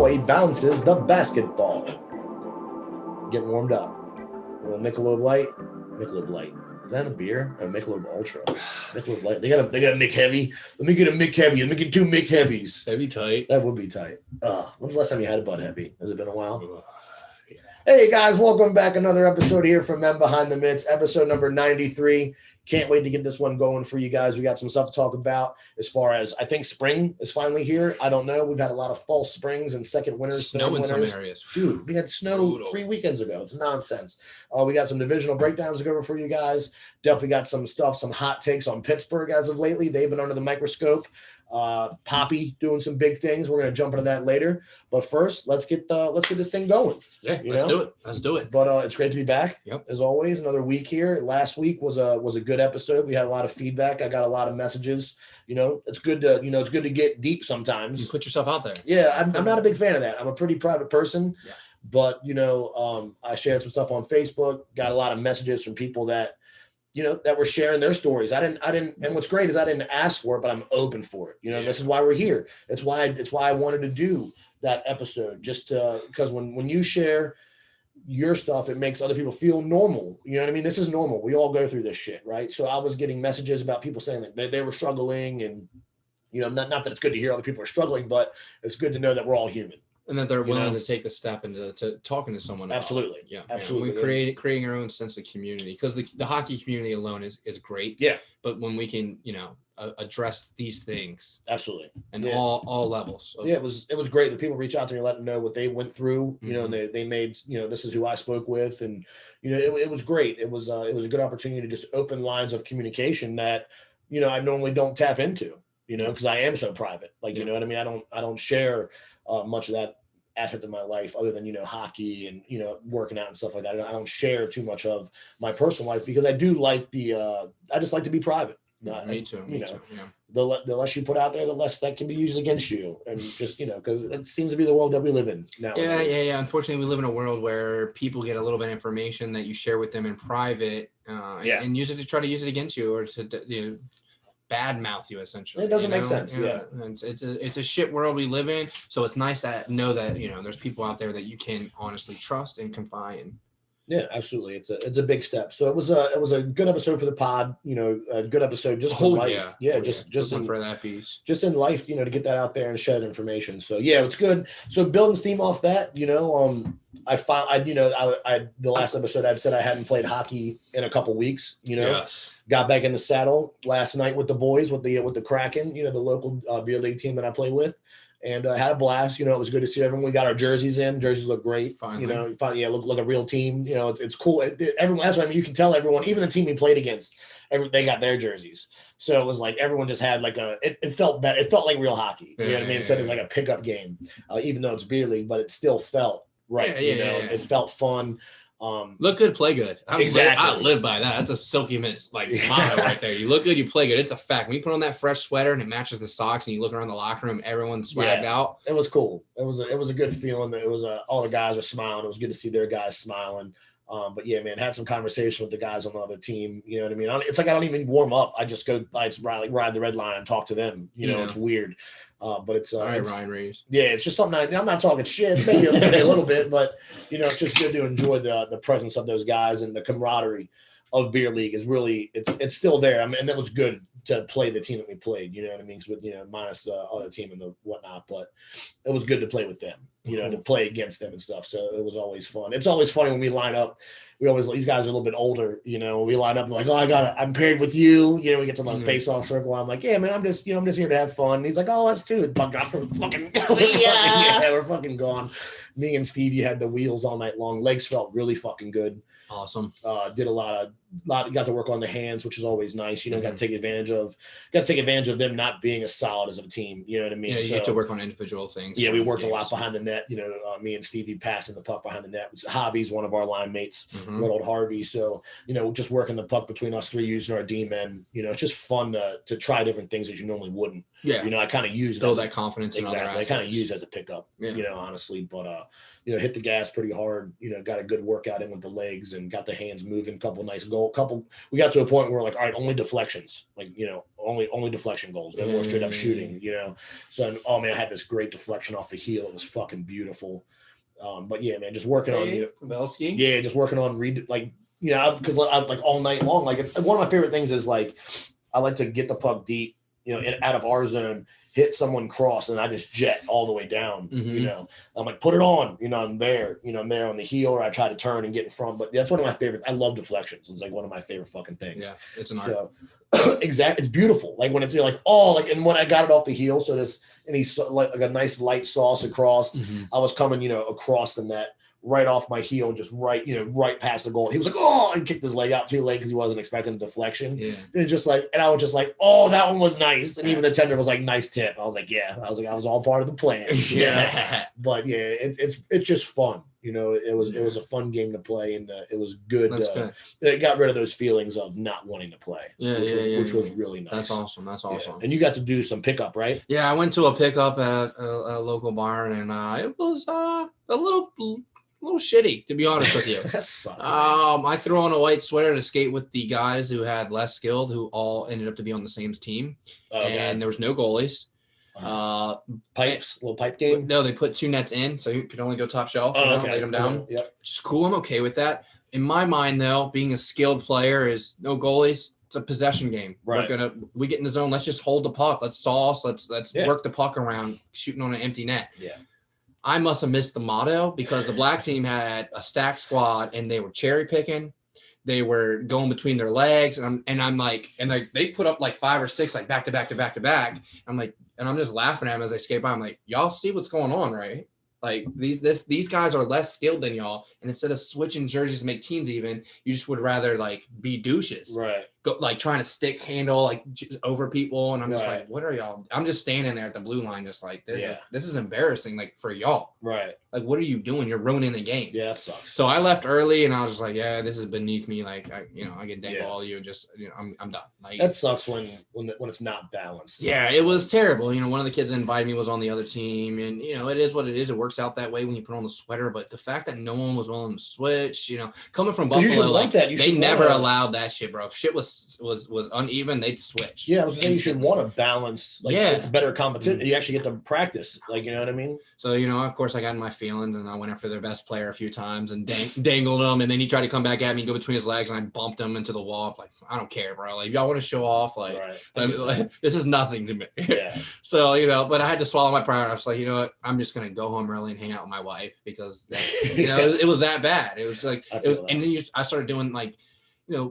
boy bounces the basketball. Get warmed up. A little Michelob Light. Michelob Light. Is that a beer? Or Michelob Ultra? Michelob Light. They got a Mick Heavy. Let me get a Mick Heavy. Let me get 2 Mick Heavies. That'd be tight. That would be tight. When's the last time you had a Bud Heavy? Has it been a while? Yeah. Hey guys, welcome back. Another episode here from Men Behind the Mitts, episode number 93. Can't wait to get this one going for you guys. We got some stuff to talk about as far as I think spring is finally here. I don't know. We've had a lot of false springs and second winters. Snow in some areas. Dude, we had snow 3 weekends ago. It's nonsense. We got some divisional breakdowns to go over for you guys. Definitely got some stuff, some hot takes on Pittsburgh as of lately. They've been under the microscope. Poppy doing some big things. We're going to jump into that later. But first, let's get this thing going. Yeah, let's do it. But it's great to be back. Yep. As always, another week here. Last week was a good episode. We had a lot of feedback. I got a lot of messages. It's good to get deep sometimes. You put yourself out there. Yeah, I'm not a big fan of that. I'm a pretty private person. Yeah. But I shared some stuff on Facebook. Got a lot of messages from people that that were sharing their stories. I didn't, and what's great is I didn't ask for it, but I'm open for it. This is why we're here. It's why I wanted to do that episode, just because when you share your stuff, it makes other people feel normal. You know what I mean? This is normal. We all go through this shit, right? So I was getting messages about people saying that they were struggling, and not that it's good to hear other people are struggling, but it's good to know that we're all human. And that they're willing to take the step into talking to someone. Absolutely. Yeah. Absolutely. We creating our own sense of community, because the hockey community alone is great. Yeah. But when we can, address these things. Absolutely. And all levels. Yeah, it was great that people reach out to me and let them know what they went through, and they made, this is who I spoke with. And, it was great. It was a good opportunity to just open lines of communication that, I normally don't tap into, because I am so private. You know what I mean? I don't share much of that aspect of my life other than, hockey and, working out and stuff like that. I don't share too much of my personal life because I do like I just like to be private. Me too. Yeah. The less you put out there, the less that can be used against you. And just, because it seems to be the world that we live in now. Yeah. Unfortunately, we live in a world where people get a little bit of information that you share with them in private and use it to try to use it against you or to, bad mouth you essentially. It doesn't make sense. Yeah. It's a shit world we live in. So it's nice to know that, there's people out there that you can honestly trust and confide in. Yeah, absolutely. It's a big step. So it was a good episode for the pod, a good episode just for life. Just for that piece. Just in life, to get that out there and share that information. So yeah, it's good. So building steam off that, the last episode I'd said I hadn't played hockey in a couple weeks, Yes. Got back in the saddle last night with the boys, with the Kraken, the local beer league team that I play with. And had a blast. It was good to see everyone. We got our jerseys in. Jerseys look great. Finally. Look like a real team. It's cool. Everyone. That's what I mean. You can tell everyone, even the team we played against, they got their jerseys. So it was like everyone just had it felt better. It felt like real hockey. You know what I mean? Instead it's like a pickup game, even though it's beer league, but it still felt right. It felt fun. Look good, play good. Exactly. I live by that. That's a Silky Mitts motto right there. You look good, you play good. It's a fact. When you put on that fresh sweater and it matches the socks, and you look around the locker room, everyone's swagged out. It was cool. It was a good feeling. That it was all the guys were smiling. It was good to see their guys smiling. But yeah, man, had some conversation with the guys on the other team. You know what I mean? It's like I don't even warm up. I just go ride the red line and talk to them. It's weird. But it's all right, Ryan Reeves. Yeah, it's just something I'm not talking shit, maybe a little bit, but it's just good to enjoy the presence of those guys, and the camaraderie of beer league is really it's still there. I mean, and that was good to play the team that we played. You know what I mean? With minus the other team and the whatnot, but it was good to play with them. To play against them and stuff. So it was always fun. It's always funny when we line up. These guys are a little bit older, when we line up and like, oh, I'm paired with you. We get to the face-off circle. I'm like, yeah, man, I'm just here to have fun. And he's like, oh, let's do it. Buck drops from fucking we're fucking gone. Me and Steve, you had the wheels all night long. Legs felt really fucking good. Awesome. Did a lot got to work on the hands, which is always nice. Got to take advantage of them not being as solid as a team. You know what I mean? Yeah, you have to work on individual things. Yeah, we worked a lot behind the net. Me and Stevie passing the puck behind the net. Hobby's one of our line mates, good old Harvey. So, just working the puck between us three, using our D-men. It's just fun to try different things that you normally wouldn't. Yeah. You know, I kind of use it build that confidence. Exactly. I kind of use it as a pickup, yeah. you know, honestly. But, you know, hit the gas pretty hard, you know, got a good workout in with the legs and got the hands moving, we got to a point where we're like, all right, only deflections, like, you know, only deflection goals, no more straight up shooting, you know. So, oh man, I had this great deflection off the heel. It was fucking beautiful. But yeah, man, just working on, you know, just working on you know, because I like all night long. Like, it's one of my favorite things is like I like to get the puck deep, you know, out of our zone, hit someone cross, and I just jet all the way down. You know, I'm like, put it on. You know, I'm there on the heel, or I try to turn and get in front. But that's one of my favorite. I love deflections. It's like one of my favorite fucking things. Yeah, it's an art. Exactly, it's beautiful. Like when you're like, oh, like, and when I got it off the heel, so this, and he's like a nice light sauce across. I was coming, you know, across the net, right off my heel, and just right past the goal. He was like, oh, and kicked his leg out too late because he wasn't expecting a deflection. Yeah. And I was just like, oh, that one was nice. And even the tender was like, nice tip. I was like, yeah. I was all part of the plan. Yeah. But yeah, it's just fun. You know, it was a fun game to play, and it was good. Good. It got rid of those feelings of not wanting to play. Which was really nice. That's awesome. Yeah. And you got to do some pickup, right? Yeah, I went to a pickup at a local barn, and it was a little shitty, to be honest with you. That sucks. I threw on a white sweater to skate with the guys who had less skilled, who all ended up to be on the same team, and there was no goalies. Little pipe game. No, they put 2 nets in, so you could only go top shelf. Laid them down. Yep. Which is cool. I'm okay with that. In my mind, though, being a skilled player is no goalies. It's a possession game. Right. We get in the zone. Let's just hold the puck. Let's sauce. Let's work the puck around, shooting on an empty net. Yeah. I must have missed the motto because the black team had a stacked squad and they were cherry picking. They were going between their legs, and they put up like 5 or 6 like back to back to back to back. I'm like, and I'm just laughing at them as they skate by. I'm like, y'all see what's going on, right? Like these guys are less skilled than y'all, and instead of switching jerseys to make teams even, you just would rather like be douches, right? Go like trying to stick handle like over people, and I'm just like, what are y'all? I'm just standing there at the blue line, just like this is embarrassing, like for y'all, right? Like, what are you doing? You're ruining the game. Yeah, that sucks. So I left early, and I was just like, yeah, this is beneath me. Like, I can dangle all you, and just I'm done. Like, that sucks when it's not balanced. Yeah, it was terrible. One of the kids that invited me was on the other team, and it is what it is. It works out that way when you put on the sweater. But the fact that no one was willing to switch, coming from Buffalo, like they never allowed that shit, bro. If shit was uneven, they'd switch. Yeah, I was saying you should want to balance. Like, it's better competition. You actually get to practice. Like, you know what I mean? So of course, I got in my feelings, and I went after their best player a few times and dangled him, and then he tried to come back at me, go between his legs, and I bumped him into the wall. I'm like, I don't care, bro. Like, if y'all want to show off, like, this is nothing to me. Yeah. So but I had to swallow my pride. I was like, you know what? I'm just gonna go home early and hang out with my wife because it was that bad. It was like and then I started doing like,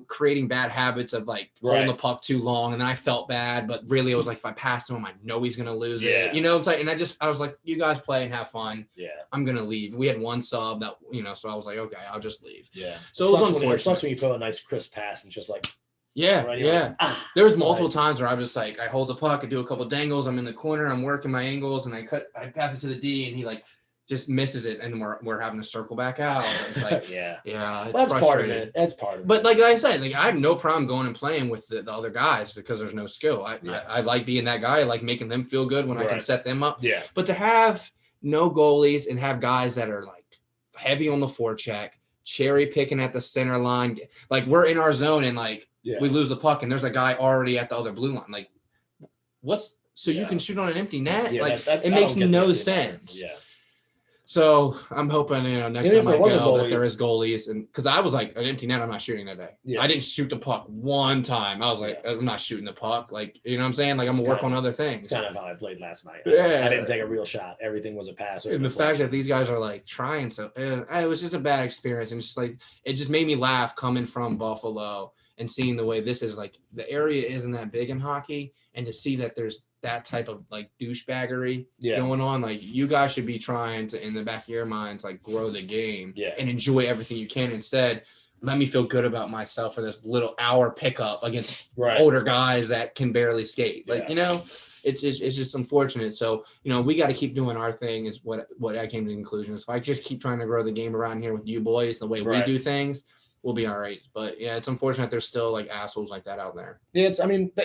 creating bad habits of like holding the puck too long, and then I felt bad, but really it was like if I pass to him, I know he's gonna lose it. It's like, and I was like, you guys play and have fun. Yeah, I'm gonna leave. We had one sub that so I was like, okay, I'll just leave. Yeah. So it was unfortunate. It sucks when you throw a nice crisp pass and just like. Yeah. Like, there was multiple times where I was just like, I hold the puck, I do a couple of dangles, I'm in the corner, I'm working my angles, and I pass it to the D, and he like just misses it, and then we're having to circle back out. It's like, well, that's part of it. That's part of it. But like I said, like I have no problem going and playing with the other guys because there's no skill. I like being that guy. I like making them feel good when I can set them up. Yeah. But to have no goalies and have guys that are like heavy on the forecheck, cherry picking at the center line, like we're in our zone and like we lose the puck and there's a guy already at the other blue line. Like, you can shoot on an empty net? Yeah, it makes no sense. Yeah. So I'm hoping, next time I go that there is goalies, and because I was like an empty net, I'm not shooting that day. Yeah. I didn't shoot the puck one time. I was like, I'm not shooting the puck. Like, you know what I'm saying? Like I'm gonna work on other things. It's kind of how I played last night. I didn't take a real shot. Everything was a pass. And the fact that these guys are like trying so, it was just a bad experience, and just like it just made me laugh coming from Buffalo and seeing the way this is like the area isn't that big in hockey, and to see that there's that type of like douchebaggery going on. Like you guys should be trying to, in the back of your minds, like grow the game and enjoy everything you can. Instead, let me feel good about myself for this little hour pickup against older guys that can barely skate. Like, it's just unfortunate. So, we got to keep doing our thing is what I came to the conclusion is if I just keep trying to grow the game around here with you boys, the way we do things, we'll be all right. But yeah, it's unfortunate there's still like assholes like that out there. Yeah.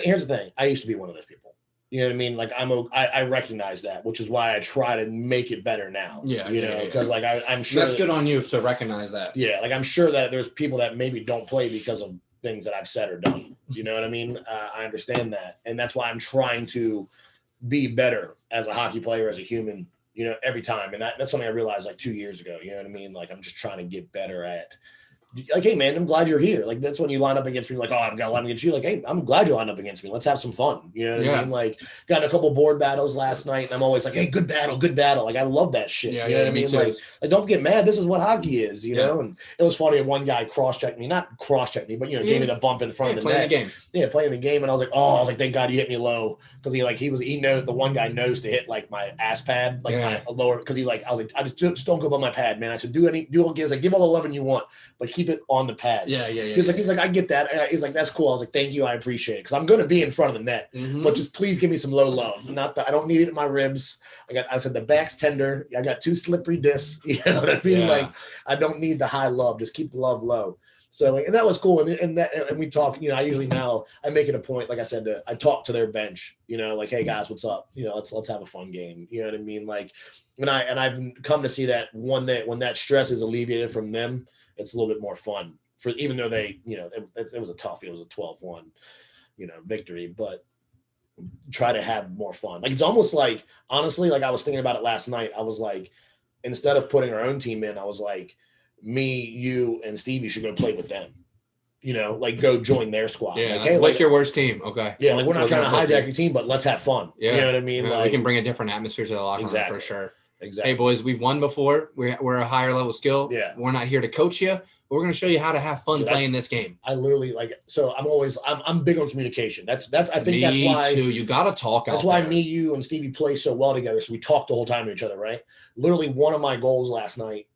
Here's the thing. I used to be one of those people. You know what I mean? Like I recognize that, which is why I try to make it better now. Yeah, you know, because like I'm sure that's good on you to recognize that. Yeah, like I'm sure that there's people that maybe don't play because of things that I've said or done. You know what I mean? I understand that, and that's why I'm trying to be better as a hockey player, as a human. You know, every time, and that's something I realized like 2 years ago. You know what I mean? Like I'm just trying to get better at. Like, hey man, I'm glad you're here. Like that's when you line up against me. Like, oh, I'm gonna line up against you. Like, hey, I'm glad you lined up against me. Let's have some fun. You know what I mean? Like, got in a couple board battles last night, and I'm always like, hey, good battle, good battle. Like, I love that shit. Yeah, you know what I mean? Too. Like, don't get mad. This is what hockey is. You know. And it was funny. One guy cross-checked me, not cross-checked me, but gave me the bump in front of the net. Playing the game. Yeah, playing the game, and I was like, thank God you hit me low, because he knows the one guy knows to hit like my ass pad, like my lower, because I was like, I just don't go above my pad, man. I said, give all the loving you want, but keep it on the pad. Yeah. He's like, I get that. He's like, that's cool. I was like, thank you, I appreciate it, because I'm gonna be in front of the net, but just please give me some low love. I don't need it in my ribs. I said the back's tender. I got 2 slippery discs. You know what I mean? Yeah. Like I don't need the high love. Just keep the love low. So and that was cool. And we talk. I usually now I make it a point. Like I said, I talk to their bench. Like, hey guys, what's up? Let's have a fun game. You know what I mean? Like, and I've come to see that when that stress is alleviated from them, it's a little bit more fun. For even though they, it was a toughie. It was a 12-1, victory, but try to have more fun. Like, it's almost like, honestly, like I was thinking about it last night. I was like, instead of putting our own team in, I was like, me, you, and Stevie should go play with them. Like go join their squad. Yeah. Like, hey, what's your worst team? Okay. Yeah. Like we're not trying to hijack your team, but let's have fun. Yeah. You know what I mean? Yeah, we can bring a different atmosphere to the locker room for sure. Exactly. Hey boys, we've won before. We're a higher level skill. Yeah. We're not here to coach you. We're going to show you how to have fun playing this game. I literally so I'm big on communication. That's I think that's why too. You got to talk. That's why me, you, and Stevie play so well together. So we talk the whole time to each other, right? Literally, one of my goals last night,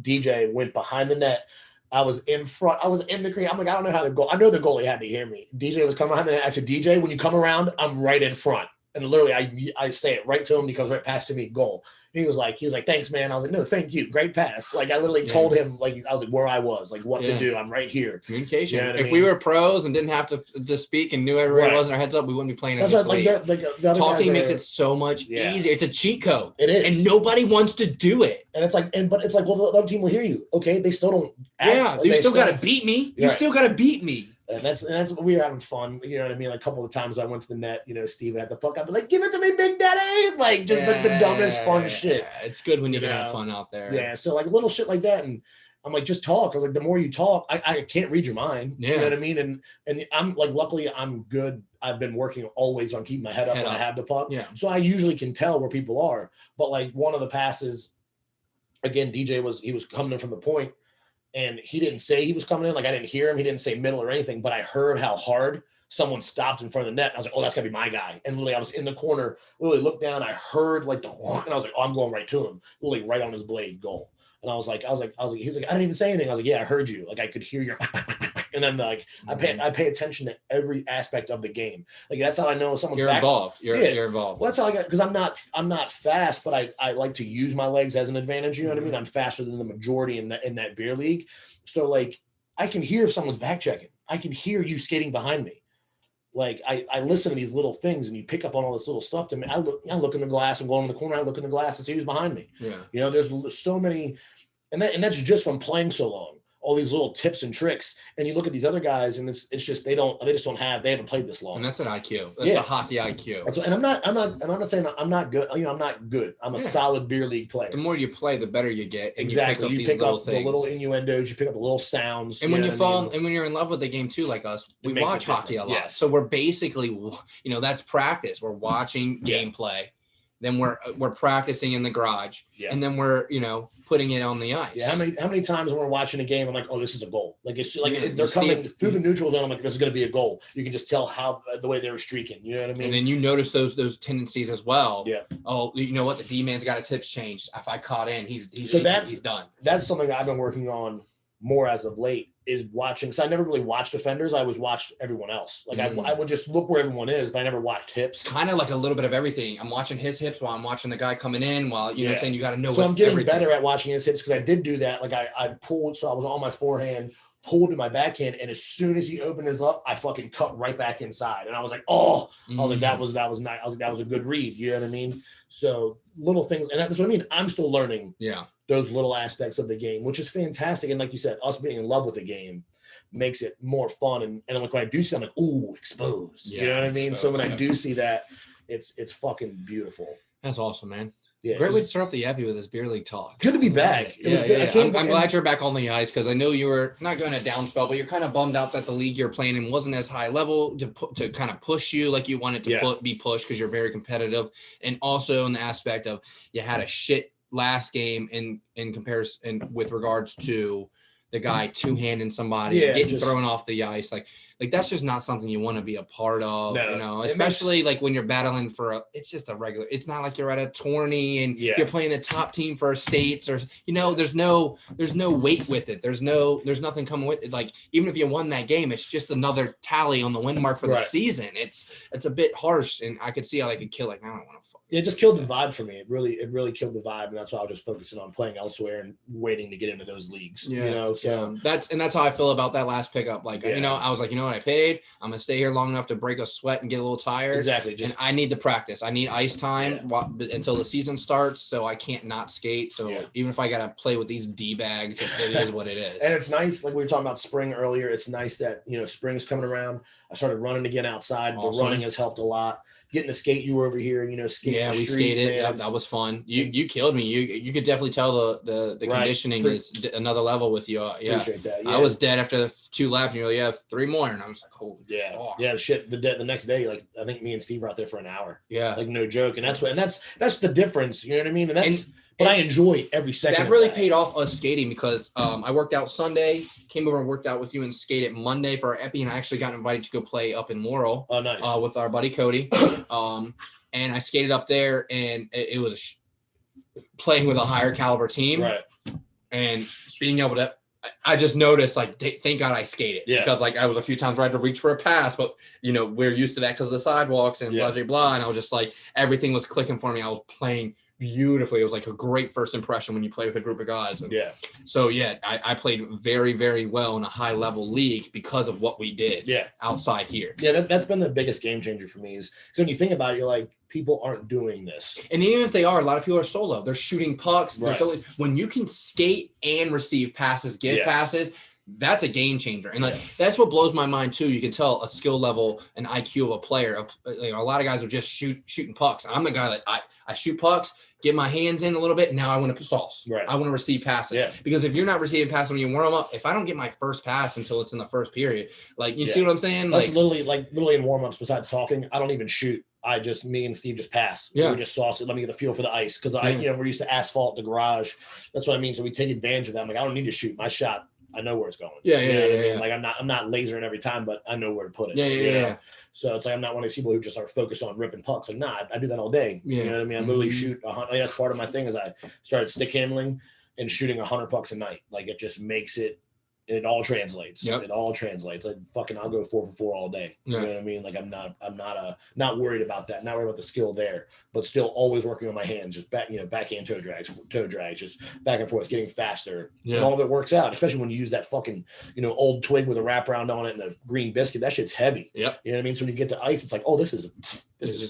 DJ went behind the net. I was in front. I was in the crease. I'm like, I don't know how to go. I know the goalie had to hear me. DJ was coming behind the net. I said, DJ, when you come around, I'm right in front. And literally, I say it right to him. He comes right past to me, goal. He was like, thanks, man. I was like, no, thank you. Great pass. Like, I literally told him, like, I was like, where I was, like, what to do. I'm right here. Communication. You know if we were pros and didn't have to speak and knew everybody was in our heads up, we wouldn't be playing. That's what, the talking makes it so much easier. It's a cheat code. It is, and nobody wants to do it. And it's like, but it's like, well, the other team will hear you. Okay, they still don't. Act. You still got to beat me. You still got to beat me. And that's what we were having fun. You know what I mean? Like a couple of times I went to the net, Steven had the puck. I'd be like, give it to me, Big Daddy. Like just the dumbest fun shit. It's good when you can have fun out there. Yeah. So like little shit like that. And I'm like, just talk. I was like, the more you talk, I can't read your mind. Yeah. You know what I mean? And I'm like, luckily I'm good. I've been working always on keeping my head up when I have the puck. Yeah. So I usually can tell where people are. But like one of the passes, again, DJ was coming in from the point. And he didn't say he was coming in. Like, I didn't hear him. He didn't say middle or anything. But I heard how hard someone stopped in front of the net. And I was like, oh, that's got to be my guy. And literally, I was in the corner. Literally looked down. I heard like and I was like, oh, I'm going right to him. Literally right on his blade, goal. And I was like, he's like, I didn't even say anything. I was like, yeah, I heard you. Like, I could hear your and then like I pay attention to every aspect of the game. Like, that's how I know someone's involved. You're involved. Well, that's how I got, because I'm not fast, but I like to use my legs as an advantage. You know what I mean? I'm faster than the majority in that beer league. So like I can hear if someone's back checking. I can hear you skating behind me. Like I listen to these little things, and you pick up on all this little stuff. To me, I look in the glass. I'm going in the corner. I look in the glass and see who's behind me. Yeah. There's so many, and that's just from playing so long. All these little tips and tricks, and you look at these other guys, and it's just they haven't played this long. And that's an IQ. That's a hockey IQ. And I'm not saying I'm not good. I'm not good. I'm a solid beer league player. The more you play, the better you get. And exactly. You pick up the little innuendos. You pick up the little sounds. And when and when you're in love with the game too, like us, we watch hockey a lot. Yeah. So we're basically, that's practice. We're watching gameplay. Then we're practicing in the garage, and then we're putting it on the ice. Yeah, how many times when we're watching a game, I'm like, oh, this is a goal. Like it's like they're coming through the neutral zone. I'm like, this is going to be a goal. You can just tell how the way they were streaking. You know what I mean? And then you notice those tendencies as well. Yeah. Oh, you know what? The D man's got his hips changed. If I caught in, he's done. That's something that I've been working on more as of late is watching. So I never really watched defenders. I always watched everyone else. Like I would just look where everyone is, but I never watched hips. Kind of like a little bit of everything. I'm watching his hips while I'm watching the guy coming in. While you know what I'm saying, you got to know. So I'm getting better at watching his hips because I did do that. Like I pulled, so I was on my forehand, pulled to my backhand, and as soon as he opened his up, I fucking cut right back inside. And I was like, oh, I was like, that was nice. I was like, that was a good read. You know what I mean? So little things, and that's what I mean. I'm still learning. Yeah. Those little aspects of the game, which is fantastic. And like you said, us being in love with the game makes it more fun. And like when I do see, I'm like, ooh, exposed. Yeah, you know what I mean? So when I do see that, it's fucking beautiful. That's awesome, man. Yeah, great way to start off the Epi with this beer league talk. Good to be back. I'm glad you're back on the ice because I know you were not going to down spell, but you're kind of bummed out that the league you're playing in wasn't as high level to kind of push you like you wanted to be pushed because you're very competitive. And also in the aspect of you had a shit last game in comparison with regards to the guy two-handing somebody, getting thrown off the ice. Like that's just not something you want to be a part of, you know, especially like when you're battling for it's just a regular, it's not like you're at a tourney and you're playing the top team for states or, you know, there's no weight with it. There's nothing coming with it. Like, even if you won that game, it's just another tally on the win mark for the season. It's a bit harsh, and I could see how they could kill, like, I don't want to fuck. It just killed the vibe for me. It really killed the vibe. And that's why I was just focusing on playing elsewhere and waiting to get into those leagues, you know? So that's how I feel about that last pickup. Like, you know, I was like, you know what, I paid. I'm gonna stay here long enough to break a sweat and get a little tired. Exactly. And I need the practice. I need ice time until the season starts, so I can't not skate. So even if I gotta play with these D-bags, it is what it is. And it's nice, like we were talking about spring earlier. It's nice that, you know, spring's coming around. I started running again outside. The running has helped a lot. Getting to skate, you were over here, you know, skating. Yeah, we skated. That was fun. You killed me. You could definitely tell the conditioning is another level with you. Appreciate that. I was dead after 2 laps, and you're like, you have 3 more, and I was like, holy fuck. Yeah, shit. The next day, like I think me and Steve were out there for an hour. Yeah, like no joke. And that's the difference. You know what I mean? But I enjoy every second. That really paid off us skating because I worked out Sunday, came over and worked out with you and skated Monday for our Epi, and I actually got invited to go play up in Laurel. Oh, nice. With our buddy Cody. And I skated up there, and it was playing with a higher caliber team. Right. And being able to, I just noticed, like, thank God I skated. Yeah. Because, like, I was a few times where I had to reach for a pass, but, you know, we're used to that because of the sidewalks and blah, blah, blah. And I was just like, everything was clicking for me. I was playing beautifully. It was like a great first impression when you play with a group of guys. And so I played very, very well in a high level league because of what we did outside here. Yeah, that's been the biggest game changer for me. Is so when you think about it, you're like, people aren't doing this. And even if they are, a lot of people are solo. They're shooting pucks. Right. When you can skate and receive passes, give passes, that's a game changer. And like that's what blows my mind too. You can tell a skill level and IQ of a player. You know, a lot of guys are just shooting pucks. I'm the guy that I shoot pucks, get my hands in a little bit. Now I want to sauce. Right. I want to receive passes. Yeah. Because if you're not receiving passes when you warm up, if I don't get my first pass until it's in the first period, like you see what I'm saying? That's literally in warm-ups, besides talking, I don't even shoot. Me and Steve just pass. We just sauce it. Let me get a feel for the ice. Because you know, we're used to asphalt the garage. That's what I mean. So we take advantage of that. I'm like, I don't need to shoot. My shot, I know where it's going. Yeah. Like I'm not lasering every time, but I know where to put it. Yeah. So it's like I'm not one of these people who just are focused on ripping pucks. Like, nah, I do that all day. You know what I mean? I literally shoot 100. That's part of my thing is I started stick handling and shooting 100 pucks a night. Like it just makes it. And it all translates. It all translates. I'll go 4 for 4 all day. You know what I mean? Like I'm not worried about that. Not worried about the skill there, but still always working on my hands, just backhand toe drags, just back and forth, getting faster. And all of it works out, especially when you use that fucking, old twig with a wraparound on it and the green biscuit. That shit's heavy. Yep. You know what I mean? So when you get to ice, it's like, oh, this is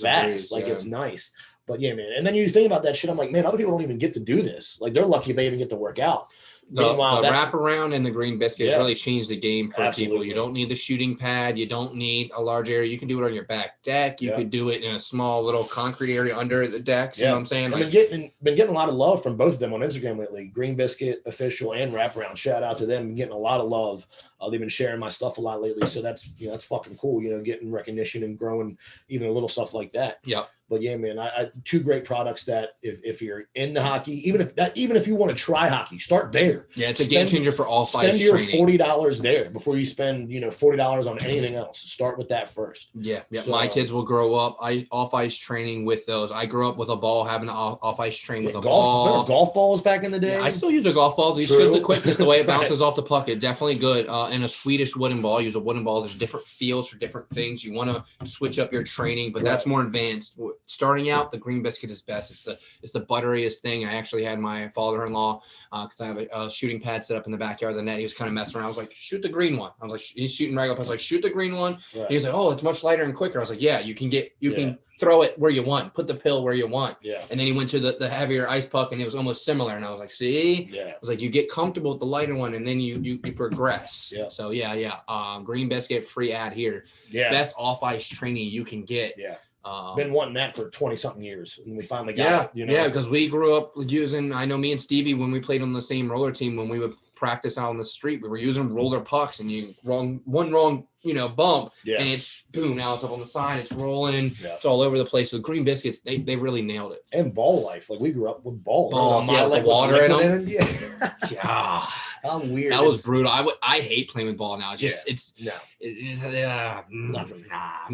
fast. It's nice. But yeah, man. And then you think about that shit. I'm like, man, other people don't even get to do this. Like they're lucky if they even get to work out. The wraparound and the green biscuit really changed the game for people. You don't need the shooting pad. You don't need a large area. You can do it on your back deck. You could do it in a small little concrete area under the decks. You know what I'm saying? I've been getting a lot of love from both of them on Instagram lately. Green Biscuit Official and Wraparound. Shout out to them. I'm getting a lot of love. They've been sharing my stuff a lot lately. So that's fucking cool. Getting recognition and growing, even little stuff like that. Yep. But yeah, man, I two great products that if you're into hockey, even if you want to try hockey, start there. Yeah, it's a game changer for all five. Spend your $40 there before you spend $40 on anything else. Start with that first. Yeah. So, my kids will grow up off ice training with those. I grew up with a ball, having an off ice train with a ball. Remember golf balls back in the day? Yeah, I still use a golf ball. Just because the quickness, the way it bounces off the puck, it definitely good. And a Swedish wooden ball. Use a wooden ball. There's different feels for different things. You want to switch up your training, but that's more advanced. Starting out, the green biscuit is best. It's the butteriest thing. I actually had my father-in-law because I have a shooting pad set up in the backyard of the net. He was kind of messing around. I was like, shoot the green one. I was like, he's shooting regular. I was like, shoot the green one. Right. He was like, oh, it's much lighter and quicker. I was like, yeah, you can throw it where you want, put the pill where you want. Yeah. And then he went to the heavier ice puck and it was almost similar. And I was like, see? Yeah. I was like, you get comfortable with the lighter one and then you progress. Yeah. So green biscuit, free ad here. Yeah. Best off ice training you can get. Yeah. Been wanting that for 20-something years, and we finally got it. Yeah, because we grew up using. I know me and Stevie, when we played on the same roller team, when we would practice out on the street, we were using roller pucks, and one wrong bump, and it's boom. Now it's up on the side, it's rolling, it's all over the place. So green biscuits, they really nailed it. And ball life, like we grew up with balls, the water in them. Yeah. How weird. That was brutal. I hate playing with ball now. I'm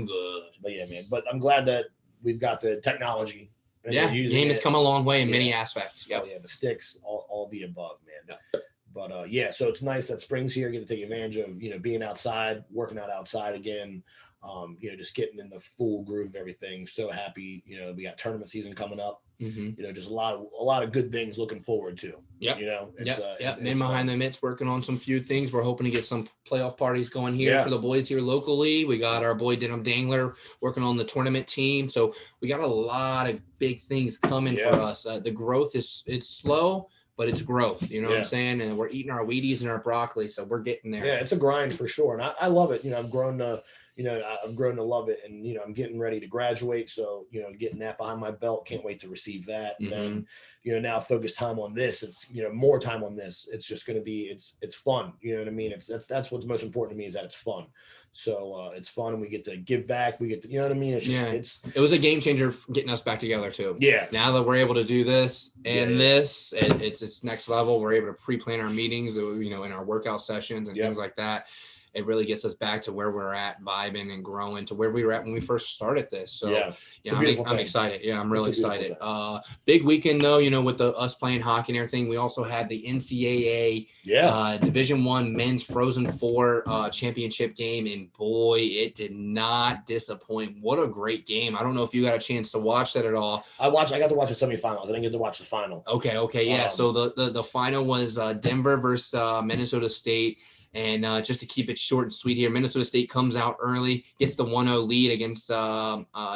good. But yeah, man. But I'm glad that we've got the technology. And the game has come a long way in many aspects. Yeah, the sticks, all the above, man. Yeah. But so it's nice that spring's here. Get to take advantage of being outside, working out outside again. Just getting in the full groove of everything. So happy. We got tournament season coming up. Mm-hmm. Just a lot of good things looking forward to. Yeah. Men behind the mitts working on some few things. We're hoping to get some playoff parties going here for the boys here locally. We got our boy Denham Dangler working on the tournament team. So we got a lot of big things coming for us. The growth it's slow, but it's growth. You know what I'm saying? And we're eating our Wheaties and our broccoli, so we're getting there. Yeah, it's a grind for sure, and I love it. I've grown to love it, and I'm getting ready to graduate, so getting that behind my belt, can't wait to receive that. And then now focus time on this. It's more time on this. It's just going to be it's fun. You know what I mean? That's what's most important to me, is that it's fun. So it's fun, and we get to give back. We get to, what I mean? It's just, it was a game changer getting us back together too. Yeah. Now that we're able to do this and it's next level. We're able to pre-plan our meetings, in our workout sessions and things like that. It really gets us back to where we're at, vibing and growing to where we were at when we first started this. So I'm excited. Yeah, I'm really excited. Big weekend though, with us playing hockey and everything. We also had the NCAA Division I men's Frozen Four championship game, and boy, it did not disappoint. What a great game! I don't know if you got a chance to watch that at all. I got to watch the semifinals. I didn't get to watch the final. Okay, yeah. So the final was Denver versus Minnesota State. And just to keep it short and sweet here, Minnesota State comes out early, gets the 1-0 lead against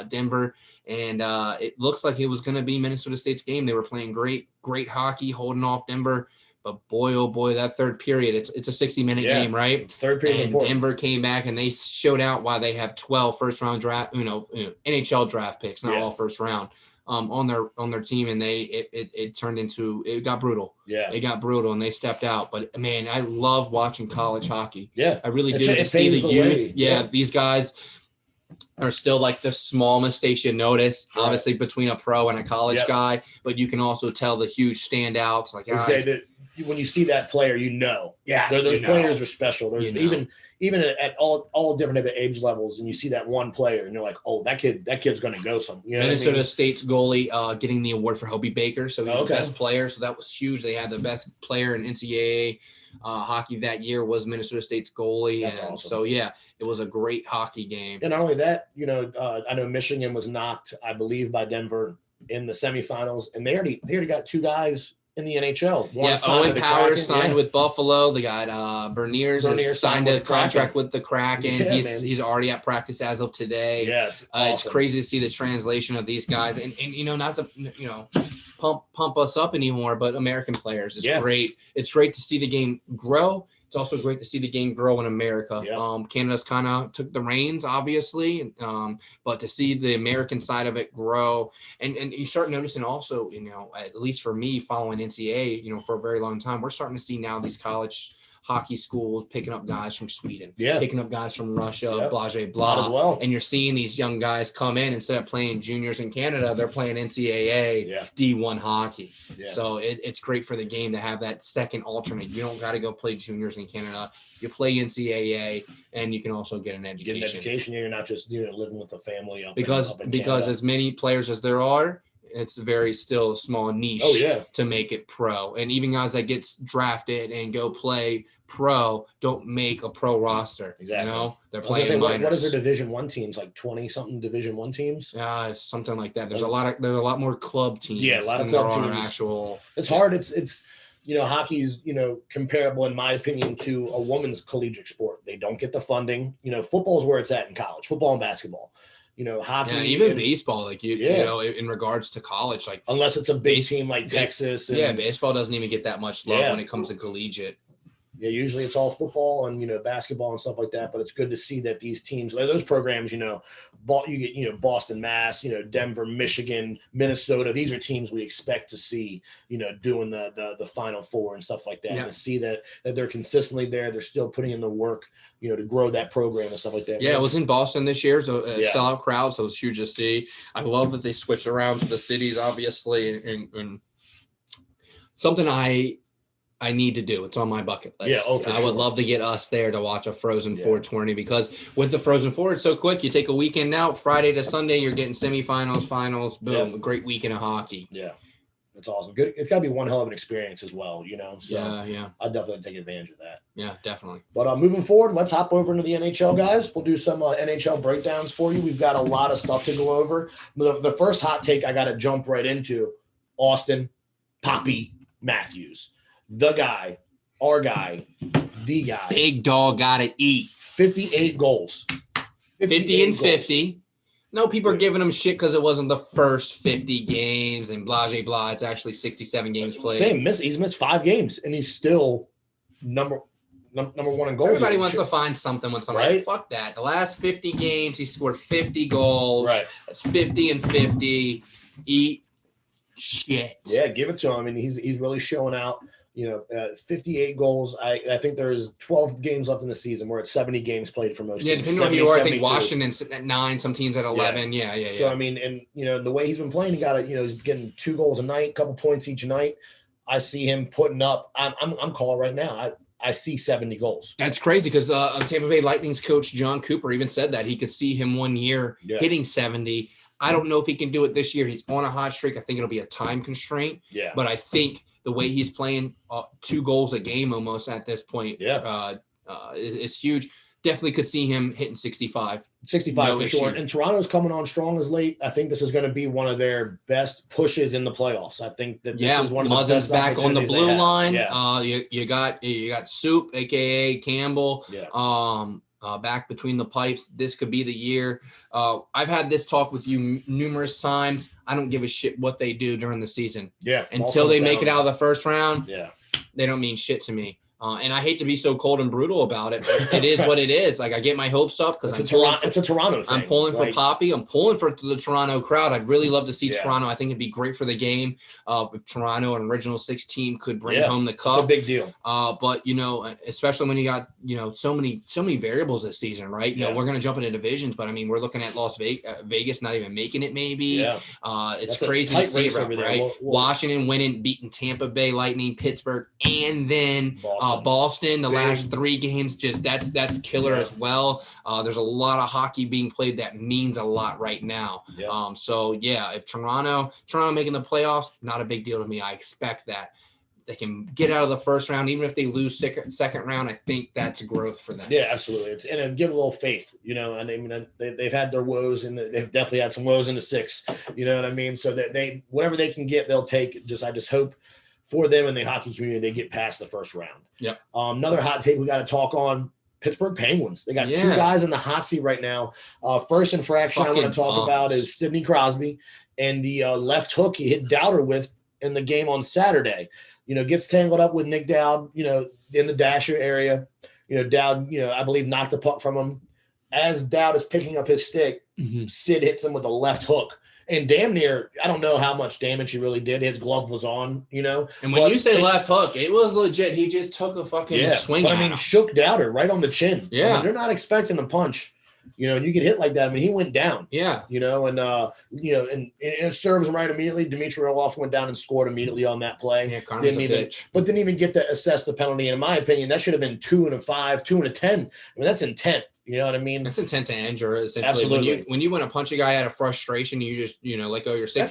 Denver. And it looks like it was going to be Minnesota State's game. They were playing great hockey, holding off Denver. But boy, oh boy, that third period, it's a 60-minute game, right? Third period. And Denver came back and they showed out why they have 12 first-round draft, NHL draft picks, not all first round. On their team, and it turned into, it got brutal. Yeah, it got brutal, and they stepped out. But man, I love watching college hockey. Yeah, I really do. To see the youth. Yeah, these guys are still like the small mistakes you notice, obviously between a pro and a college guy, but you can also tell the huge standouts. Like say that when you see that player, those players are special. There's even at all different age levels, and you see that one player, and you're like, oh, that kid's going to go somewhere. Minnesota State's goalie getting the award for Hobie Baker, so he's the best player. So that was huge. They had the best player in NCAA hockey that year was Minnesota State's goalie. That's awesome. So it was a great hockey game. And not only that, I know Michigan was knocked, I believe, by Denver in the semifinals, and they already got two guys in the NHL. Owen Powers signed with Buffalo. They got Berniers signed a contract with the Kraken. He's already at practice as of today. Yeah, it's crazy to see the translation of these guys, and not to pump us up anymore, but American players. It's great. It's great to see the game grow. It's also great to see the game grow in America. Yeah. Canada's kind of took the reins, obviously, but to see the American side of it grow, and you start noticing also, at least for me, following NCAA, for a very long time, we're starting to see now these college hockey schools picking up guys from Sweden, Yeah. picking up guys from Russia, Yep. blah, Might blah. as well. And you're seeing these young guys come in instead of playing juniors in Canada, they're playing NCAA Yeah. D1 hockey. Yeah. So it's great for the game to have that second alternate. You don't got to go play juniors in Canada. You play NCAA, and you can also get an education. Get an education. You're not just living with a family up because in because Canada. as many players as there are, it's very still a small niche Oh, yeah. to make it pro. And even guys that gets drafted and go play pro don't make a pro roster. Exactly. You know, they're I was gonna playing say, minors. what is their Division I teams, like 20 something Division I teams? Something like that. There's a lot more club teams. Yeah, a lot of than club there are teams. Actual. It's hard. It's hockey's comparable in my opinion to a women's collegiate sport. They don't get the funding. Football's where it's at in college. Football and basketball. Hockey, Yeah, even baseball, like you know, in regards to college, like unless it's a big team like Texas. And, baseball doesn't even get that much love when it comes to collegiate. Yeah, usually it's all football and basketball and stuff like that. But it's good to see that these teams, like those programs, you get Boston, Mass, Denver, Michigan, Minnesota. These are teams we expect to see, doing the Final Four and stuff like that. Yeah. And to see that they're consistently there, they're still putting in the work, to grow that program and stuff like that. Yeah, it was in Boston this year, so a sellout crowd, so it was huge to see. I love that they switched around to the cities, obviously, and something I need to do. It's on my bucket list. Yeah, I would love to get us there to watch a Frozen Four tourney, because with the Frozen Four, it's so quick. You take a weekend out, Friday to Sunday, you're getting semifinals, finals, boom, a great weekend of hockey. Yeah, that's awesome. Good. It's got to be one hell of an experience as well, So yeah. I'd definitely take advantage of that. Yeah, definitely. But moving forward, let's hop over into the NHL, guys. We'll do some NHL breakdowns for you. We've got a lot of stuff to go over. The first hot take I got to jump right into, Auston Poppy Matthews. The guy, our guy, the guy. Big dog gotta eat. 58 goals. 50 and 50. No, people are giving him shit because it wasn't the first 50 games and blah, blah, blah. It's actually 67 games played. He's missed 5 games, and he's still number one in goals. Everybody wants to find something with somebody. Right? Fuck that. The last 50 games, he scored 50 goals. Right. That's 50 and 50. Eat shit. Yeah, give it to him. And he's really showing out. 58 goals. I think there's 12 games left in the season. We're at 70 games played for most teams. Yeah, depending on who you are. I think Washington's at 9, some teams at 11. Yeah. So, I mean, and, the way he's been playing, he's getting 2 goals a night, a couple points each night. I see him putting up, I'm calling right now. I see 70 goals. That's crazy because Tampa Bay Lightning's coach, John Cooper, even said that he could see him one year hitting 70. I don't know if he can do it this year. He's on a hot streak. I think it'll be a time constraint. Yeah. But I think the way he's playing 2 goals a game almost at this point is huge. Definitely could see him hitting 65. 65 for sure. And Toronto's coming on strong as late. I think this is going to be one of their best pushes in the playoffs. I think that this is one of the best back on the blue line. Yeah. You got Soup, aka Campbell. Yeah. Back between the pipes. This could be the year. I've had this talk with you numerous times. I don't give a shit what they do during the season. Yeah. Until they make it out of the first round. Yeah. They don't mean shit to me. And I hate to be so cold and brutal about it, but it is what it is. Like, I get my hopes up because it's a Toronto thing. I'm pulling for Poppy. I'm pulling for the Toronto crowd. I'd really love to see Toronto. I think it'd be great for the game if Toronto, an original 6 team, could bring home the cup. It's a big deal. But especially when you got so many variables this season, right? You know, we're gonna jump into divisions, but I mean, we're looking at Vegas not even making it. Maybe it's crazy to see, right? Washington winning, beating Tampa Bay Lightning, Pittsburgh, and then Boston. The last 3 games, just that's killer as well. There's a lot of hockey being played that means a lot right now. So if Toronto making the playoffs, not a big deal to me. I expect that they can get out of the first round, even if they lose second round. I think that's growth for them. Yeah, absolutely. And give a little faith, and I mean, they've had their woes, and they've definitely had some woes in the 6. You know what I mean? So that they whatever they can get, they'll take. I just hope for them in the hockey community, they get past the first round. Yeah. Another hot take we got to talk on: Pittsburgh Penguins. They got 2 guys in the hot seat right now. First infraction I want to talk about is Sidney Crosby and the left hook he hit Dowder with in the game on Saturday. Gets tangled up with Nick Dowd, in the dasher area. Dowd, I believe knocked the puck from him. As Dowd is picking up his stick, Sid hits him with a left hook. and damn near, I don't know how much damage he really did. His glove was on, you know. And when you say left hook, it was legit. He just took a fucking swing. But I mean, shook Dowder right on the chin. Yeah. I mean, they're not expecting a punch. You know, and you get hit like that. I mean, he went down. Yeah. You know, and it serves him right immediately. Dmitry Orlov went down and scored immediately on that play. Yeah, didn't even get to assess the penalty. And in my opinion, that should have been 2 and a 5, 2 and a 10. I mean, that's intent. You know what I mean? That's intent to injure, essentially. Absolutely. When you want to punch a guy out of frustration, you just, let go of your stick.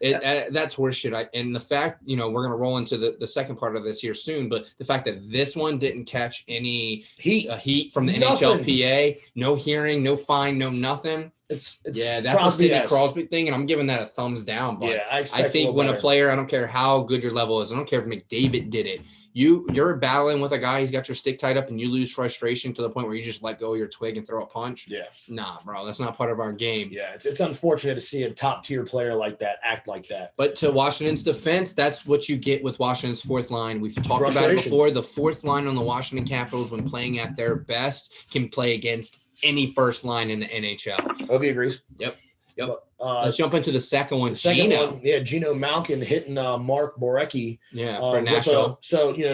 That's horseshit. And the fact, we're going to roll into the second part of this here soon, but the fact that this one didn't catch any heat from the NHLPA, no hearing, no fine, no nothing. It's that's a Sidney Crosby thing, and I'm giving that a thumbs down. But I think when a player, I don't care how good your level is, I don't care if McDavid did it. You're battling with a guy, he's got your stick tied up, and you lose frustration to the point where you just let go of your twig and throw a punch. Yeah. Nah, bro, that's not part of our game. Yeah, it's unfortunate to see a top-tier player like that act like that. But to Washington's defense, that's what you get with Washington's fourth line. We've talked about it before. The fourth line on the Washington Capitals, when playing at their best, can play against any first line in the NHL. Obi agrees. Yep. Let's jump into the second one. Gino Malkin hitting Mark Borecki. For Nashville.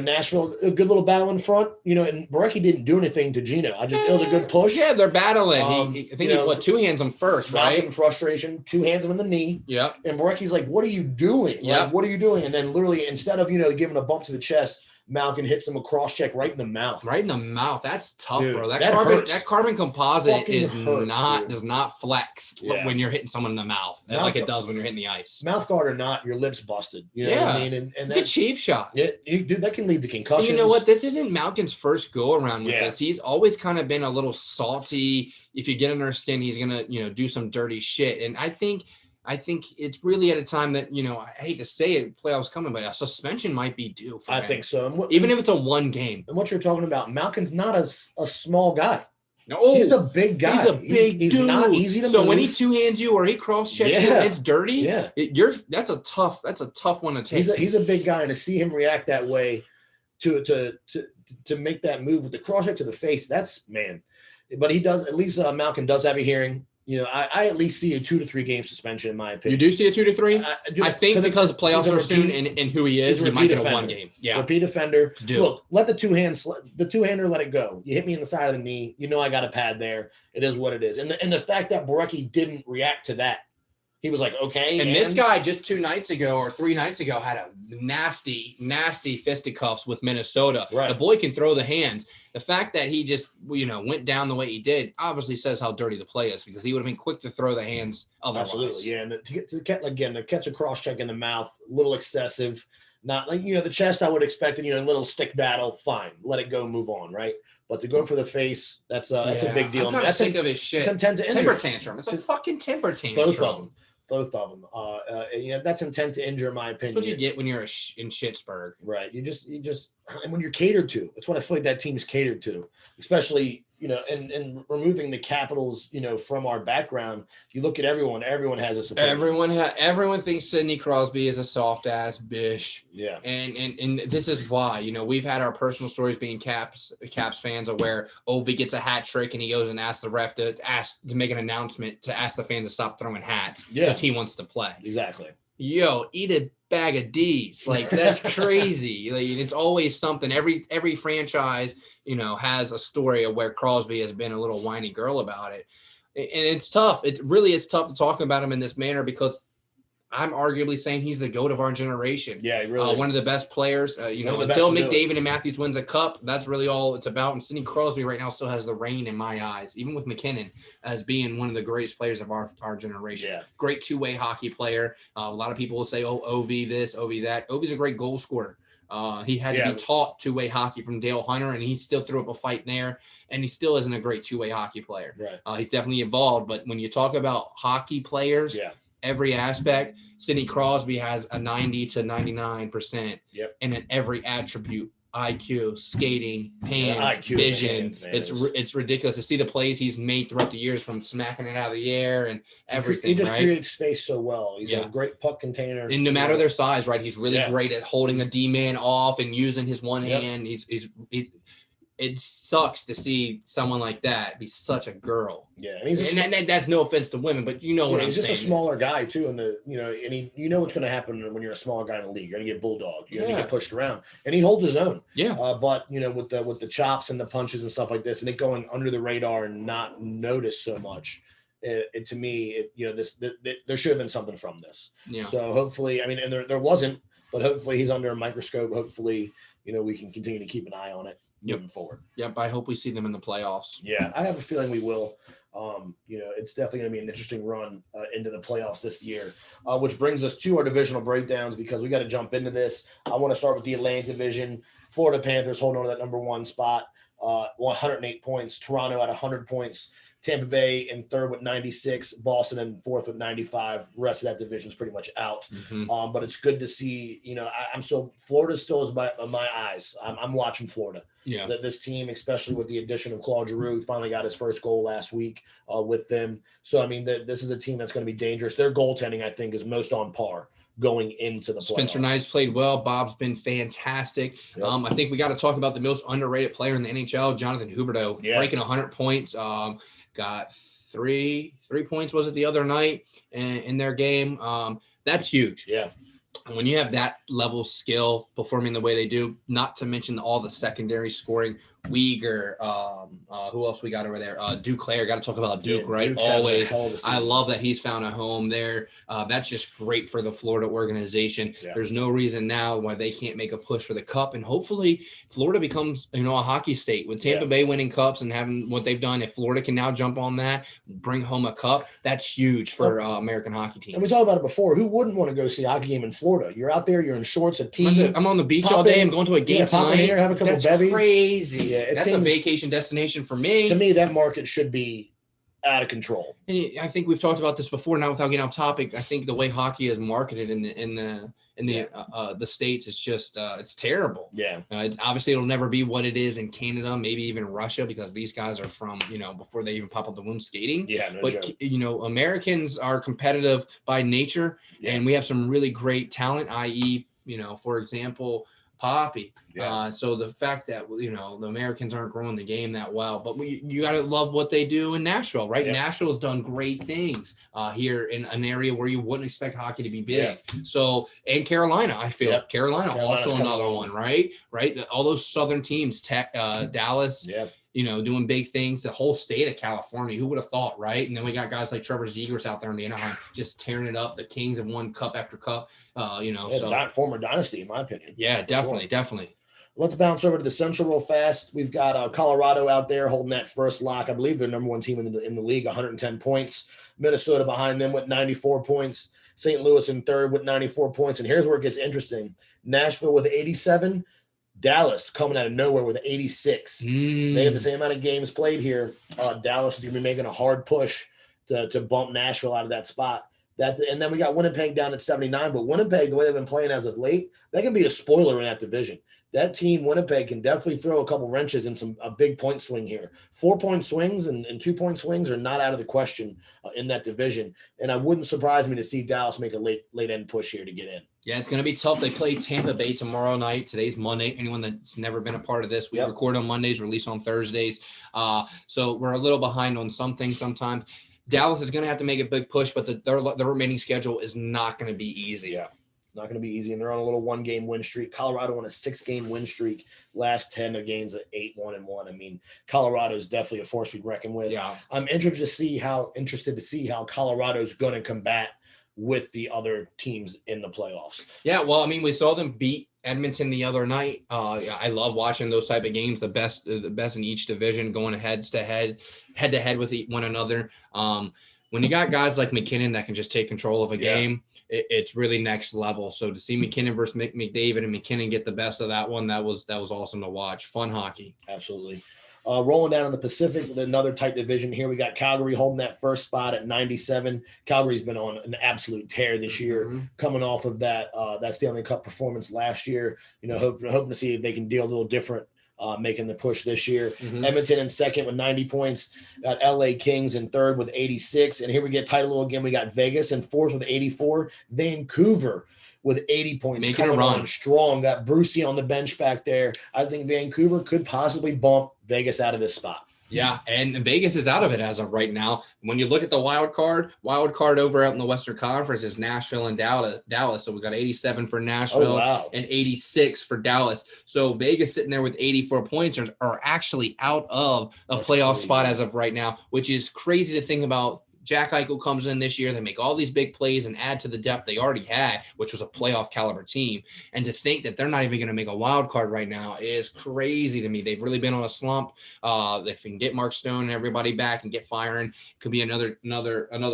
Nashville, a good little battle in front. And Borecki didn't do anything to Gino. It was a good push. Yeah, they're battling. I think he two hands him first, right? Malkin frustration, two hands him in the knee. Yep. And Borecki's like, "What are you doing? Like, what are you doing?" And then literally, instead of giving a bump to the chest, Malkin hits him a cross check right in the mouth. Right in the mouth. That's tough, dude, bro. That carbon composite hurts, does not flex when you're hitting someone in the mouth like it does when you're hitting the ice. Mouth guard or not, your lips busted. You know what I mean? And it's a cheap shot. Yeah, dude, that can lead to concussions. And you know what? This isn't Malkin's first go around with this. He's always kind of been a little salty. If you get under his skin, he's gonna do some dirty shit. And I think it's really at a time that, I hate to say it, playoffs coming, but a suspension might be due for him. I think so. Even if it's a one game. And what you're talking about, Malkin's not a small guy. No, he's a big guy. He's a big dude. He's not easy to move. So when he two-hands you or he cross-checks you, it's dirty. Yeah. That's a tough one to take. He's a big guy, and to see him react that way to make that move with the cross-check to the face, that's, man. But he does, at least Malkin does have a hearing. I at least see a 2 to 3 game suspension, in my opinion. You do see a 2 to 3? I think because the playoffs are soon and who he is, he might get a 1 game. Yeah. Repeat offender. Look, let the two-hander let it go. You hit me in the side of the knee. I got a pad there. It is what it is. And the fact that Borecki didn't react to that, he was like, okay. And this guy just 2 nights ago or 3 nights ago had a nasty, nasty fisticuffs with Minnesota. Right. The boy can throw the hands. The fact that he just, went down the way he did obviously says how dirty the play is, because he would have been quick to throw the hands otherwise. Absolutely, yeah. And to catch a cross check in the mouth, a little excessive. Not like, the chest I would expect, a little stick battle, fine. Let it go, move on, right? But to go for the face, that's a big deal. I'm kind of sick of his shit. Temper tantrum. It's a fucking temper tantrum. Both of them. That's intent to injure, in my opinion. That's what you get when you're in Schittsburg. Right. You just, and when you're catered to, that's what I feel like that team is catered to, especially, and removing the Capitals, from our background. You look at everyone has a support. Everyone thinks Sidney Crosby is a soft ass bitch. Yeah. And this is why, we've had our personal stories being Caps fans, of where Ovi gets a hat trick and he goes and asks the ref to make an announcement to ask the fans to stop throwing hats because he wants to play. Exactly. Yo, eat a bag of D's. Like, that's crazy. Like, it's always something. Every franchise, has a story of where Crosby has been a little whiny girl about it. And it's tough. It really is tough to talk about him in this manner, because I'm arguably saying he's the GOAT of our generation. Yeah, really. One of the best players. Until McDavid and Matthews wins a cup, that's really all it's about. And Sidney Crosby right now still has the reign in my eyes, even with McKinnon, as being one of the greatest players of our generation. Yeah. Great two-way hockey player. A lot of people will say, Ovi this, Ovi that. Ovi's a great goal scorer. He had to be taught two-way hockey from Dale Hunter, and he still threw up a fight there, and he still isn't a great two-way hockey player. Right. He's definitely evolved, but when you talk about hockey players, every aspect, Sidney Crosby has a 90 to 99%, and in every attribute. IQ, skating, hands, vision. It's ridiculous to see the plays he's made throughout the years, from smacking it out of the air and everything. He just creates space so well. He's a great puck container. And no matter their size, right? He's really great at holding the D-man off and using his one hand. it sucks to see someone like that be such a girl. Yeah, and that's no offense to women, but you know what I'm saying. He's just a smaller guy too, and you know what's going to happen when you're a smaller guy in the league. You're going to get bulldogged. You're going to get pushed around, and he holds his own. Yeah. But with the chops and the punches and stuff like this, and it going under the radar and not noticed so much. To me, there should have been something from this. Yeah. So hopefully, I mean, and there wasn't, but hopefully he's under a microscope. Hopefully, we can continue to keep an eye on it moving forward. Yep. I hope we see them in the playoffs. Yeah, I have a feeling we will. It's definitely going to be an interesting run into the playoffs this year, which brings us to our divisional breakdowns because we got to jump into this. I want to start with the Atlantic Division. Florida Panthers holding on to that number 1 spot, 108 points. Toronto at 100 points. Tampa Bay in third with 96, Boston in fourth with 95. The rest of that division is pretty much out. Mm-hmm. But it's good to see, Florida still is my eyes. I'm watching Florida. Yeah. This team, especially with the addition of Claude Giroux, finally got his first goal last week with them. So, I mean, this is a team that's going to be dangerous. Their goaltending, I think, is most on par going into the playoffs. Spencer Knight's played well. Bob's been fantastic. Yep. I think we got to talk about the most underrated player in the NHL, Jonathan Huberdeau, breaking 100 points. Got three points, was it the other night in their game? That's huge. Yeah. And when you have that level of skill performing the way they do, not to mention all the secondary scoring, Uyghur, who else we got over there? Duclair, got to talk about Duke, right? Duke's always. I love that he's found a home there. That's just great for the Florida organization. Yeah. There's no reason now why they can't make a push for the cup. And hopefully Florida becomes, a hockey state. With Tampa Bay winning cups and having what they've done, if Florida can now jump on that, bring home a cup, that's huge for American hockey teams. And we talked about it before. Who wouldn't want to go see a hockey game in Florida? You're out there, you're in shorts, a tee. I'm on the beach all day. I'm going to a game tonight. Here, have a couple bevies. Crazy. Yeah, that's a vacation destination for me. To me, that market should be out of control. And I think we've talked about this before. Now, without getting off topic, I think the way hockey is marketed in the States is just it's terrible. Yeah. It's obviously it'll never be what it is in Canada, maybe even Russia, because these guys are from before they even pop out the womb skating. Yeah. No but joke. Americans are competitive by nature, and we have some really great talent. I.e., for example, Poppy. Yeah. So the fact that the Americans aren't growing the game that well, but you got to love what they do in Nashville, right? Yeah. Nashville's done great things here in an area where you wouldn't expect hockey to be big. Yeah. So, and Carolina, I feel Carolina also another one, right? All those Southern teams, Dallas. Yeah. Doing big things, the whole state of California. Who would have thought, right? And then we got guys like Trevor Zegras out there in the Anaheim just tearing it up. The Kings have won cup after cup, former dynasty, in my opinion. Yeah, definitely. Let's bounce over to the Central real fast. We've got Colorado out there holding that first lock. I believe they're number 1 team in the league, 110 points. Minnesota behind them with 94 points. St. Louis in third with 94 points. And here's where it gets interesting. Nashville with 87. Dallas coming out of nowhere with 86. They have the same amount of games played here. Dallas is going to be making a hard push to bump Nashville out of that spot. And then we got Winnipeg down at 79. But Winnipeg, the way they've been playing as of late, they can be a spoiler in that division. That team, Winnipeg, can definitely throw a couple wrenches in a big point swing here. 4-point swings and 2-point swings are not out of the question in that division. And it wouldn't surprise me to see Dallas make a late end push here to get in. Yeah, it's going to be tough. They play Tampa Bay tomorrow night. Today's Monday. Anyone that's never been a part of this, we record on Mondays, release on Thursdays. So we're a little behind on some things sometimes. Dallas is going to have to make a big push, but the remaining schedule is not going to be easy. Yeah. Not going to be easy, and they're on a little 1-game win streak. Colorado on a 6-game win streak. Last 10 of games at 8-1-1. I mean, Colorado is definitely a force to be reckoned with. Yeah, I'm interested to see how Colorado's going to combat with the other teams in the playoffs. Yeah, well, I mean, we saw them beat Edmonton the other night. I love watching those type of games. The best in each division going head to head with one another. When you got guys like McKinnon that can just take control of a game, it's really next level. So to see McKinnon versus McDavid and McKinnon get the best of that one, that was awesome to watch. Fun hockey. Absolutely. Rolling down in the Pacific with another tight division here. We got Calgary holding that first spot at 97. Calgary's been on an absolute tear this year, coming off of that Stanley Cup performance last year. Hoping to see if they can deal a little different, making the push this year. Edmonton in second with 90 points. Got LA Kings in third with 86. And here we get tight a little again. We got Vegas in fourth with 84. Vancouver with 80 points, making a coming run on strong. Got Brucey on the bench back there. I think Vancouver could possibly bump Vegas out of this spot. Yeah, and Vegas is out of it as of right now. When you look at the wild card over out in the Western Conference is Nashville and Dallas. So we got 87 for Nashville and 86 for Dallas. So Vegas sitting there with 84 points are actually out of a playoff spot as of right now, which is crazy to think about. Jack Eichel comes in this year. They make all these big plays and add to the depth they already had, which was a playoff caliber team. And to think that they're not even going to make a wild card right now is crazy to me. They've really been on a slump. If they can get Mark Stone and everybody back and get firing, could be another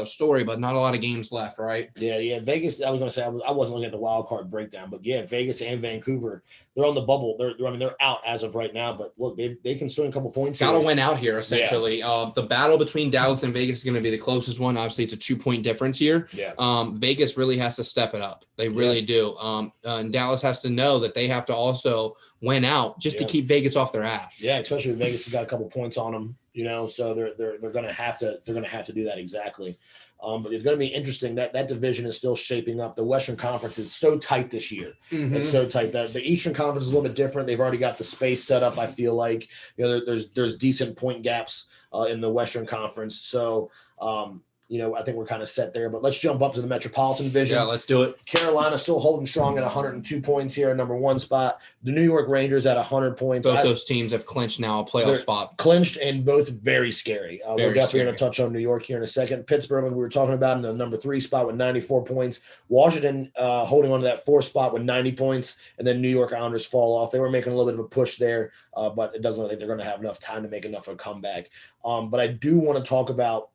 story, but not a lot of games left, right? Yeah. Vegas, I was going to say, I wasn't looking at the wild card breakdown, but yeah, Vegas and Vancouver, they're on the bubble. They're out as of right now, but look, they can swing a couple points. Got to win out here, essentially. Yeah. The battle between Dallas and Vegas is going to be the closest one. Obviously, it's a 2-point difference here. Yeah. Vegas really has to step it up. They really do. And Dallas has to know that they have to also win out just to keep Vegas off their ass. Yeah, especially if Vegas has got a couple points on them, so they're going to have to do that exactly. But it's going to be interesting that division is still shaping up. The Western Conference is so tight this year. Mm-hmm. It's so tight. The Eastern Conference is a little bit different. They've already got the space set up. I feel like there's decent point gaps in the Western Conference. So I think we're kind of set there. But let's jump up to the Metropolitan Division. Yeah, let's do it. Carolina still holding strong at 102 points here, number one spot. The New York Rangers at 100 points. Both those teams have clinched now a playoff spot. Clinched and both very scary. We're definitely going to touch on New York here in a second. Pittsburgh, we were talking about in the number 3 spot with 94 points. Washington holding on to that 4th spot with 90 points. And then New York Islanders fall off. They were making a little bit of a push there, but it doesn't look like they're going to have enough time to make enough of a comeback. But I do want to talk about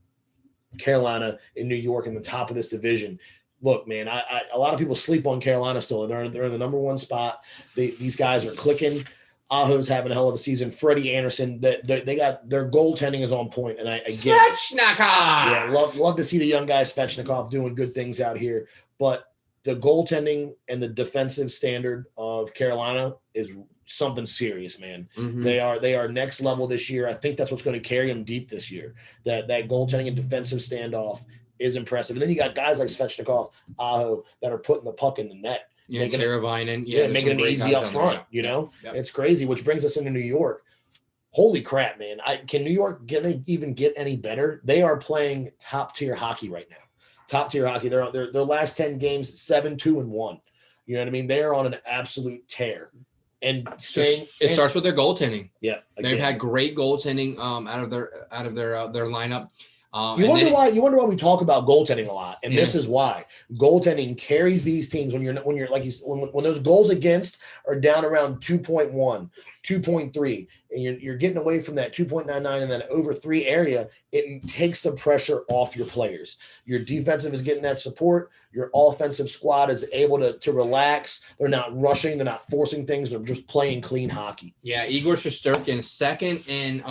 Carolina and New York in the top of this division. Look, man, a lot of people sleep on Carolina still. They're in the number 1 spot. These guys are clicking. Aho's having a hell of a season. Freddie Anderson, they got their goaltending is on point, and I get Svechnikov. Yeah, love to see the young guy Svechnikov doing good things out here. But the goaltending and the defensive standard of Carolina is something serious, man. Mm-hmm. They are next level this year. I think that's what's going to carry them deep this year. That goaltending and defensive standoff is impressive. And then you got guys like Svechnikov, Aho that are putting the puck in the net. Yeah, Teravainen. Making it easy up front. Yep. It's crazy. Which brings us into New York. Holy crap, man! Can New York even get any better? They are playing top tier hockey right now. Top tier hockey. They're on their last 10 games 7-2-1. You know what I mean? They are on an absolute tear. And it starts with their goaltending. Yeah, they've had great goaltending out of their lineup. You wonder why we talk about goaltending a lot, and this is why goaltending carries these teams when those goals against are down around 2.1, 2.3, and you're getting away from that 2.99 and that over 3 area. It takes the pressure off your players. Your defensive is getting that support. Your offensive squad is able to relax. They're not rushing. They're not forcing things. They're just playing clean hockey. Yeah, Igor Shesterkin second in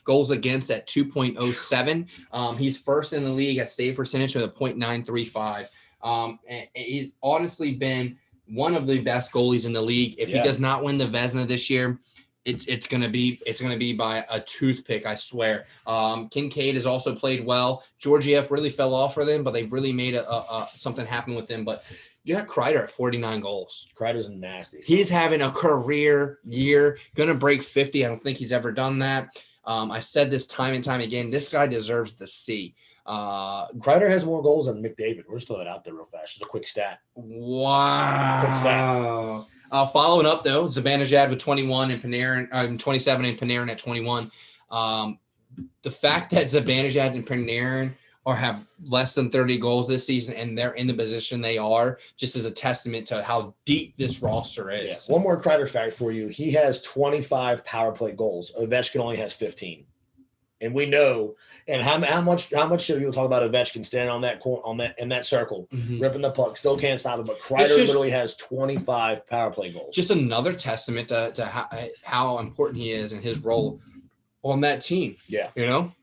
goals against at 2.07. He's first in the league at save percentage with a .935. And he's honestly been one of the best goalies in the league. If he does not win the Vezina this year, it's gonna be by a toothpick, I swear. Kincaid has also played well. Georgiev really fell off for them, but they've really made something happen with them. But you got Kreider at 49 goals. Kreider's nasty. He's having a career year, gonna break 50. I don't think he's ever done that. I've said this time and time again. This guy deserves the C. Kreider has more goals than McDavid. We're just throwing it out there real fast. Just a quick stat. Wow. Quick stat. Following up though, Zibanejad with 21 and Panarin 27 and Panarin at 21. The fact that Zibanejad and Panarin have less than 30 goals this season and they're in the position they are just as a testament to how deep this roster is. Yeah. One more Kreider fact for you. He has 25 power play goals. Ovechkin only has 15. And we know, and how much should people talk about Ovechkin standing in that circle, ripping the puck, still can't stop it. But Kreider literally has 25 power play goals. Just another testament to how important he is and his role on that team. Yeah,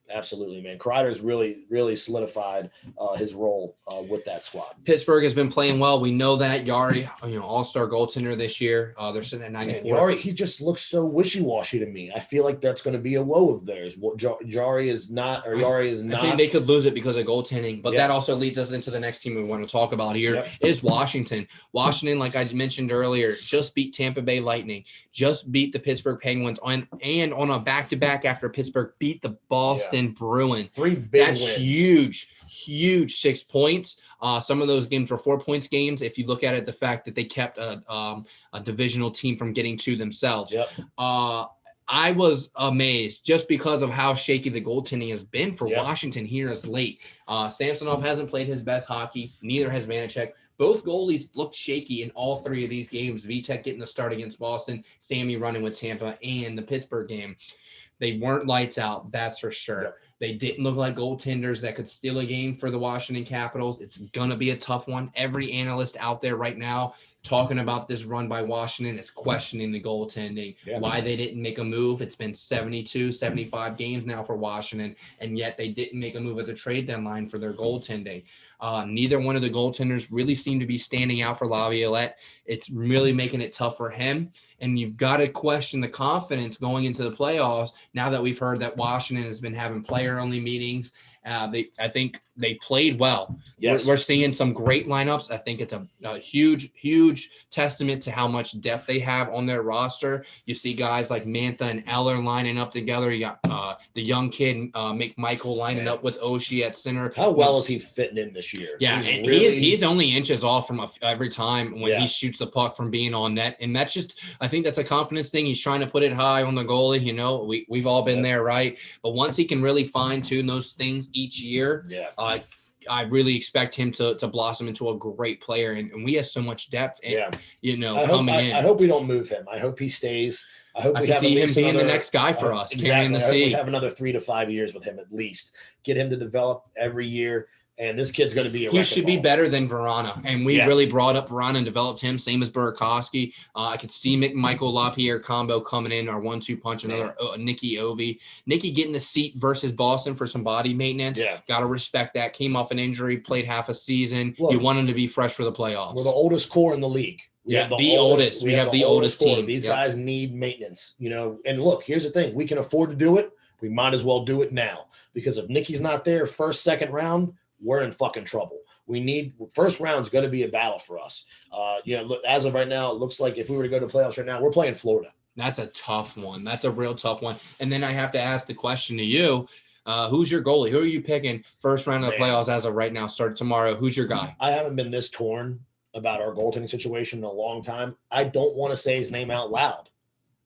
Absolutely, man. Kreider's really solidified his role with that squad. Pittsburgh has been playing well. We know that. Yari, all-star goaltender this year. They're sitting at 94. Man, Yari, he just looks so wishy-washy to me. I feel like that's going to be a low of theirs. Yari is not. I think they could lose it because of goaltending, but that also leads us into the next team we want to talk about here is Washington. Washington, like I mentioned earlier, just beat Tampa Bay Lightning, just beat the Pittsburgh Penguins, and on a back-to-back after Pittsburgh beat the Boston Bruins. 3 big That's wins. huge 6 points. Some of those games were 4-point games. If you look at it, the fact that they kept a divisional team from getting to themselves. I was amazed just because of how shaky the goaltending has been for Washington here as late. Samsonov hasn't played his best hockey. Neither has Vanacek. Both goalies looked shaky in all 3 of these games. Vitek getting the start against Boston, Sammy running with Tampa, and the Pittsburgh game. They weren't lights out, that's for sure. They didn't look like goaltenders that could steal a game for the Washington Capitals. It's going to be a tough one. Every analyst out there right now talking about this run by Washington is questioning the goaltending, why they didn't make a move. It's been 72, 75 games now for Washington, and yet they didn't make a move at the trade deadline for their goaltending. Neither one of the goaltenders really seem to be standing out for Laviolette. It's really making it tough for him. And you've got to question the confidence going into the playoffs now that we've heard that Washington has been having player-only meetings. I think they played well. We're seeing some great lineups. I think it's a huge testament to how much depth they have on their roster. You see guys like Mantha and Eller lining up together. You got the young kid, McMichael, lining up with Oshie at center. How well is he fitting in this year? Yeah, he's only inches off from every time when he shoots the puck from being on net. And that's just, I think that's a confidence thing. He's trying to put it high on the goalie. We've all been there, right? But once he can really fine-tune those things each year, I really expect him to blossom into a great player. And we have so much depth, and, coming in. I hope we don't move him. I hope he stays. I hope we can see him being the next guy for us, carrying the seat. We have another 3 to 5 years with him at least. Get him to develop every year. And this kid's going to be he should be better than Verana. And we really brought up Verana and developed him, same as Burakovsky. I could see McMichael LaPierre combo coming in, our 1-2 punch, another Nicky Ovi. Nicky getting the seat versus Boston for some body maintenance. Got to respect that. Came off an injury, played half a season. Look, you want him to be fresh for the playoffs. We're the oldest core in the league. We have the oldest. We have the oldest team. These guys need maintenance, And look, here's the thing. We can afford to do it. We might as well do it now. Because if Nicky's not there first, second round, we're in fucking trouble. We need first round's going to be a battle for us. Look, as of right now, it looks like if we were to go to playoffs right now, we're playing Florida. That's a tough one. That's a real tough one. And then I have to ask the question to you. Who's your goalie? Who are you picking first round of the playoffs as of right now? Start tomorrow. Who's your guy? I haven't been this torn about our goaltending situation in a long time. I don't want to say his name out loud.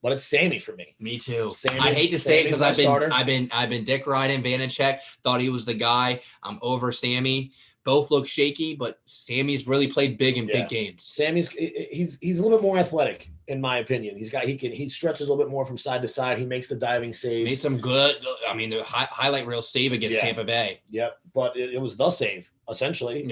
But it's Sammy for me. Me too. I hate to say it because I've been dick riding Vanacek. Thought he was the guy. I'm over Sammy. Both look shaky, but Sammy's really played big in big games. Sammy's he's a little bit more athletic, in my opinion. He stretches a little bit more from side to side. He makes the diving saves. Made some good. The highlight reel save against Tampa Bay. Yep, but it was the save essentially.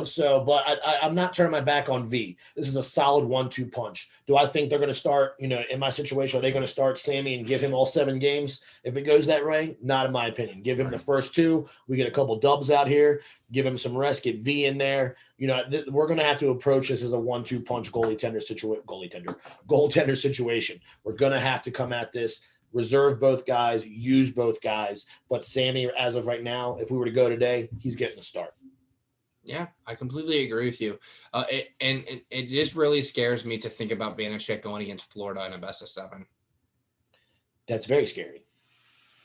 So, but I'm not turning my back on V. This is a solid 1-2 punch. Do I think they're going to start? In my situation, are they going to start Sammy and give him all 7 games? If it goes that way, not in my opinion. Give him the first 2. We get a couple dubs out here. Give him some rest. Get V in there. We're going to have to approach this as a 1-2 punch goaltender situation. We're going to have to come at this, reserve both guys, use both guys. But Sammy, as of right now, if we were to go today, he's getting the start. Yeah, I completely agree with you. It just really scares me to think about Vanacek going against Florida in a best of 7. That's very scary.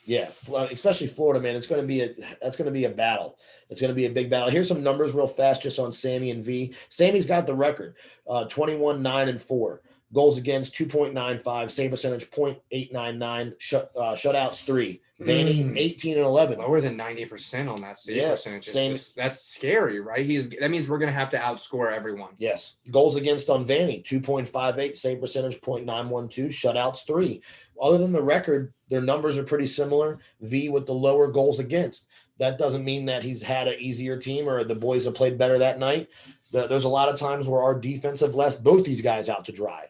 Yeah, especially Florida, man. That's going to be a battle. It's going to be a big battle. Here's some numbers real fast just on Sammy and V. Sammy's got the record, 21-9-4. Goals against 2.95, save percentage 0.899, shutouts 3. Vanny 18-11, lower than 90% on that save percentage. That's scary, right? That means we're going to have to outscore everyone. Yes, goals against on Vanny 2.58, save percentage 0.912, shutouts 3. Other than the record, their numbers are pretty similar. V with the lower goals against. That doesn't mean that he's had an easier team or the boys have played better that night. There's a lot of times where our defense have left both these guys out to dry.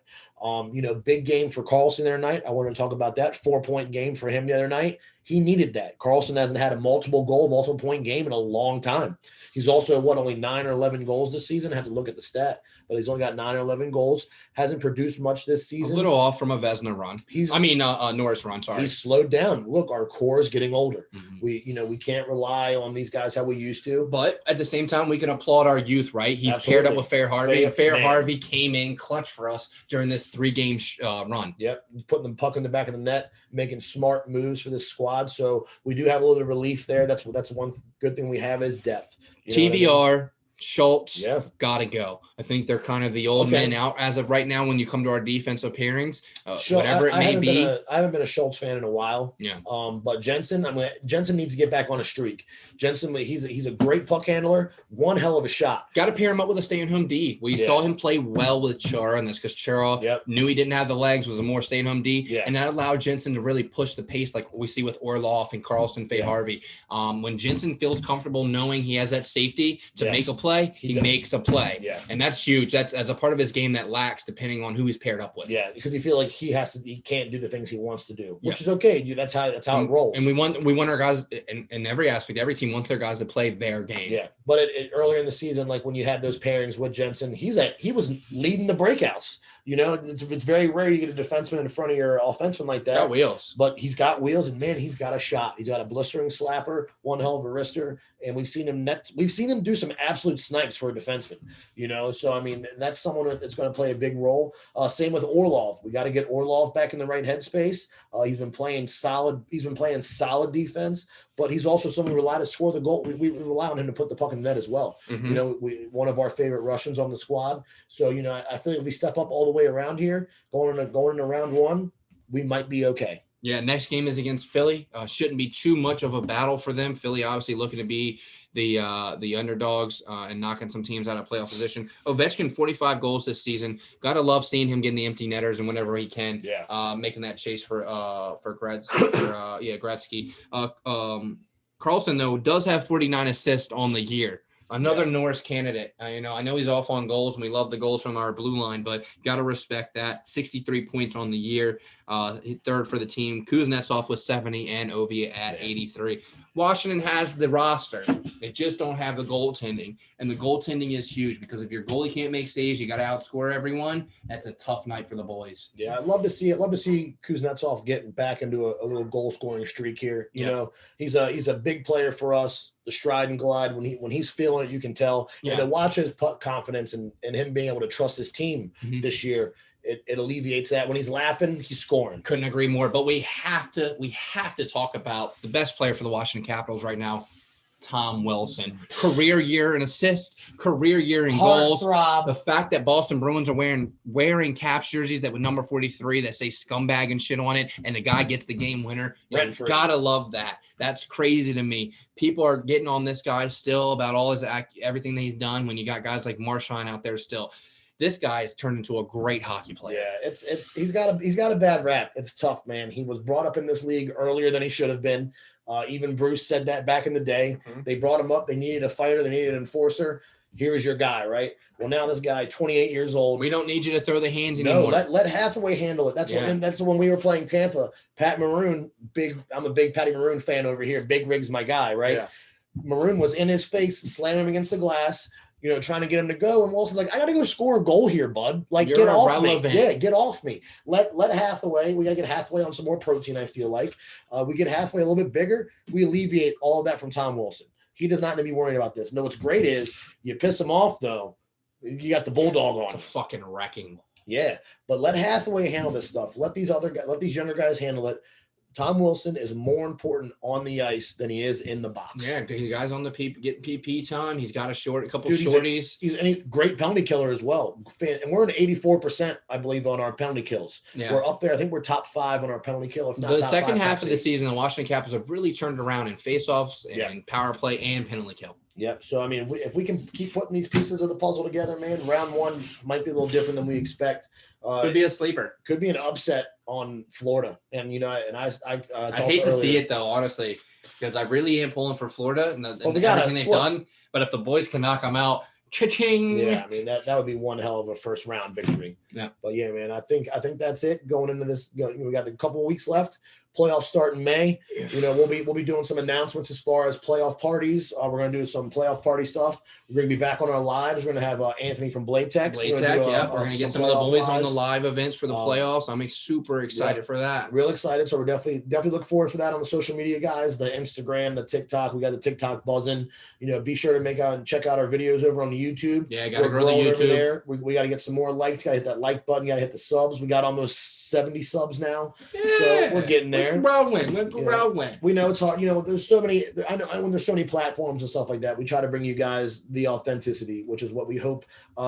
Big game for Carlson the other night. I wanted to talk about that 4-point game for him the other night. He needed that. Karlsson hasn't had a multiple point game in a long time. He's also, only 9 or 11 goals this season? I have to look at the stat, but he's only got 9 or 11 goals. Hasn't produced much this season. A little off from a Vezina run. Norris run, sorry. He's slowed down. Look, our core is getting older. Mm-hmm. We can't rely on these guys how we used to. But at the same time, we can applaud our youth, right? He's paired up with Fair Harvey. Fair Harvey came in clutch for us during this 3-game run. Yep, putting the puck in the back of the net, making smart moves for this squad. So we do have a little bit of relief there. That's one good thing we have is depth. TVR, Schultz, gotta go. I think they're kind of the old men out as of right now when you come to our defensive pairings, whatever it may be. I haven't been a Schultz fan in a while. Yeah. But Jensen needs to get back on a streak. Jensen, he's a great puck handler, one hell of a shot. Got to pair him up with a stay-at-home D. We saw him play well with Chara in this because Chara knew he didn't have the legs, was a more stay-at-home D, and that allowed Jensen to really push the pace like we see with Orlov and Karlsson, Faye Harvey. When Jensen feels comfortable knowing he has that safety to make a play, he makes a play. Yeah. And that's huge. That's a part of his game that lacks depending on who he's paired up with. Yeah, because he feels like he can't do the things he wants to do, which is okay. That's how it rolls. And we want our guys in every aspect. Every team wants their guys to play their game. Yeah, but earlier in the season, like when you had those pairings with Jensen, he was leading the breakouts. It's very rare you get a defenseman in front of your offenseman like that. He's got wheels. But he's got wheels, and man, he's got a shot. He's got a blistering slapper, one hell of a wrister, and we've seen him do some absolute snipes for a defenseman. So I mean, that's someone that's going to play a big role. Same with Orlov. We got to get Orlov back in the right headspace. He's been playing solid. He's been playing solid defense, but he's also someone we rely to score the goal. We rely on him to put the puck in the net as well. Mm-hmm. One of our favorite Russians on the squad. So I feel if we step up all the way around here, going into round one, we might be okay. Yeah, next game is against Philly. Shouldn't be too much of a battle for them. Philly obviously looking to be the underdogs and knocking some teams out of playoff position. Ovechkin, 45 goals this season. Gotta love seeing him getting the empty netters and whenever he can, making that chase for Gretzky. Karlsson though does have 49 assists on the year. Another Norris candidate. I know he's off on goals, and we love the goals from our blue line, but got to respect that. 63 points on the year, third for the team. Kuznetsov with 70 and Ovi at 83. Washington has the roster. They just don't have the goaltending, and the goaltending is huge because if your goalie can't make saves, you got to outscore everyone. That's a tough night for the boys. Yeah, I'd love to see it. Love to see Kuznetsov getting back into a little goal scoring streak here. He's a big player for us. The stride and glide when he's feeling it, you can tell. And to watch his puck confidence and him being able to trust his team this year, it alleviates that. When he's laughing, he's scoring. Couldn't agree more. But we have to talk about the best player for the Washington Capitals right now, Tom Wilson. Career year in assists, career year in goals. The fact that Boston Bruins are wearing Caps jerseys that with number 43 that say scumbag and shit on it, and the guy gets the game winner. You gotta love that. That's crazy to me. People are getting on this guy still about all his everything that he's done when you got guys like Marchand out there still. This guy has turned into a great hockey player. Yeah, he's got a bad rap. It's tough, man. He was brought up in this league earlier than he should have been. Even Bruce said that back in the day. They brought him up. They needed a fighter. They needed an enforcer. Here's your guy, right? Well, now this guy, 28 years old. We don't need you to throw the hands anymore. No, let Hathaway handle it. That's when we were playing Tampa. Pat Maroon, I'm a big Patty Maroon fan over here. Big Rig's my guy, right? Yeah. Maroon was in his face, slamming him against the glass, trying to get him to go. And Wilson's like, I got to go score a goal here, bud. Like, get off me. Yeah, get off me. Let Hathaway. We got to get Hathaway on some more protein, I feel like. We get Hathaway a little bit bigger. We alleviate all of that from Tom Wilson. He does not need to be worried about this. No, what's great is you piss him off, though. You got the bulldog on. It's a fucking wrecking ball. Yeah, but let Hathaway handle this stuff. Let these younger guys handle it. Tom Wilson is more important on the ice than he is in the box. Yeah, the guy's on the getting PP time. He's got a couple shorties. He's a great penalty killer as well. And we're at 84%, I believe, on our penalty kills. Yeah. We're up there. I think we're top 5 on our penalty kill. If not the second half of the season, the Washington Capitals have really turned around in faceoffs and power play and penalty kill. Yep. So, I mean, if we can keep putting these pieces of the puzzle together, man, round one might be a little different than we expect. Could be a sleeper. Could be an upset on Florida. And, I hate to see it, though, honestly, because I really am pulling for Florida and everything they've done. But if the boys can knock them out, cha-ching. Yeah, I mean, that would be one hell of a first-round victory. Yeah. But, yeah, man, I think that's it going into this. We got a couple of weeks left. Playoffs start in May. You know, we'll be doing some announcements as far as playoff parties. We're going to do some playoff party stuff. We're going to be back on our lives. We're going to have Anthony from Blade Tech. We're going to get some of the boys on the live events for the playoffs. I'm super excited for that. Real excited. So we're definitely look forward for that on the social media, guys. The Instagram, the TikTok. We got the TikTok buzzing. You know, be sure to check out our videos over on the YouTube. Yeah, got to grow the YouTube. Over there. We got to get some more likes. Got to hit that like button. Got to hit the subs. We got almost 70 subs now. Yeah, so we're getting there. We're growing. We know it's hard. You know, there's so many. I know when there's so many platforms and stuff like that, we try to bring you guys the authenticity, which is what we hope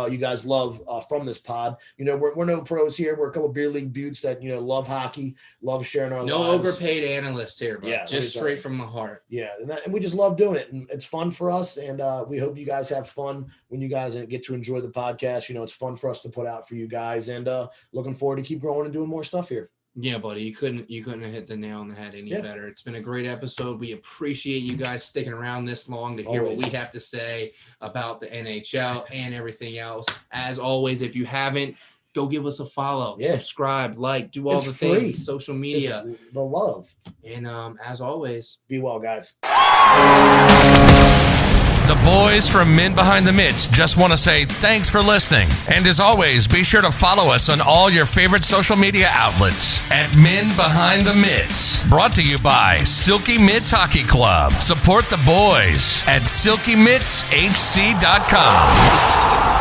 you guys love from this pod. You know, we're no pros here. We're a couple of beer league buttes that, you know, love hockey, love sharing our lives. No overpaid analysts here, bro. Yeah, just straight from the heart. Yeah, and we just love doing it, and it's fun for us. And we hope you guys have fun when you guys get to enjoy the podcast. You know, it's fun for us to put out for you guys, and looking forward to keep growing and doing more stuff here. Yeah, buddy, you couldn't have hit the nail on the head any better. It's been a great episode. We appreciate you guys sticking around this long to hear what we have to say about the NHL and everything else. As always, if you haven't, go give us a follow, subscribe, like, do all the things, social media. The love. And as always, be well, guys. The boys from Men Behind the Mitts just want to say thanks for listening. And as always, be sure to follow us on all your favorite social media outlets at Men Behind the Mitts. Brought to you by Silky Mitts Hockey Club. Support the boys at silkymittshc.com.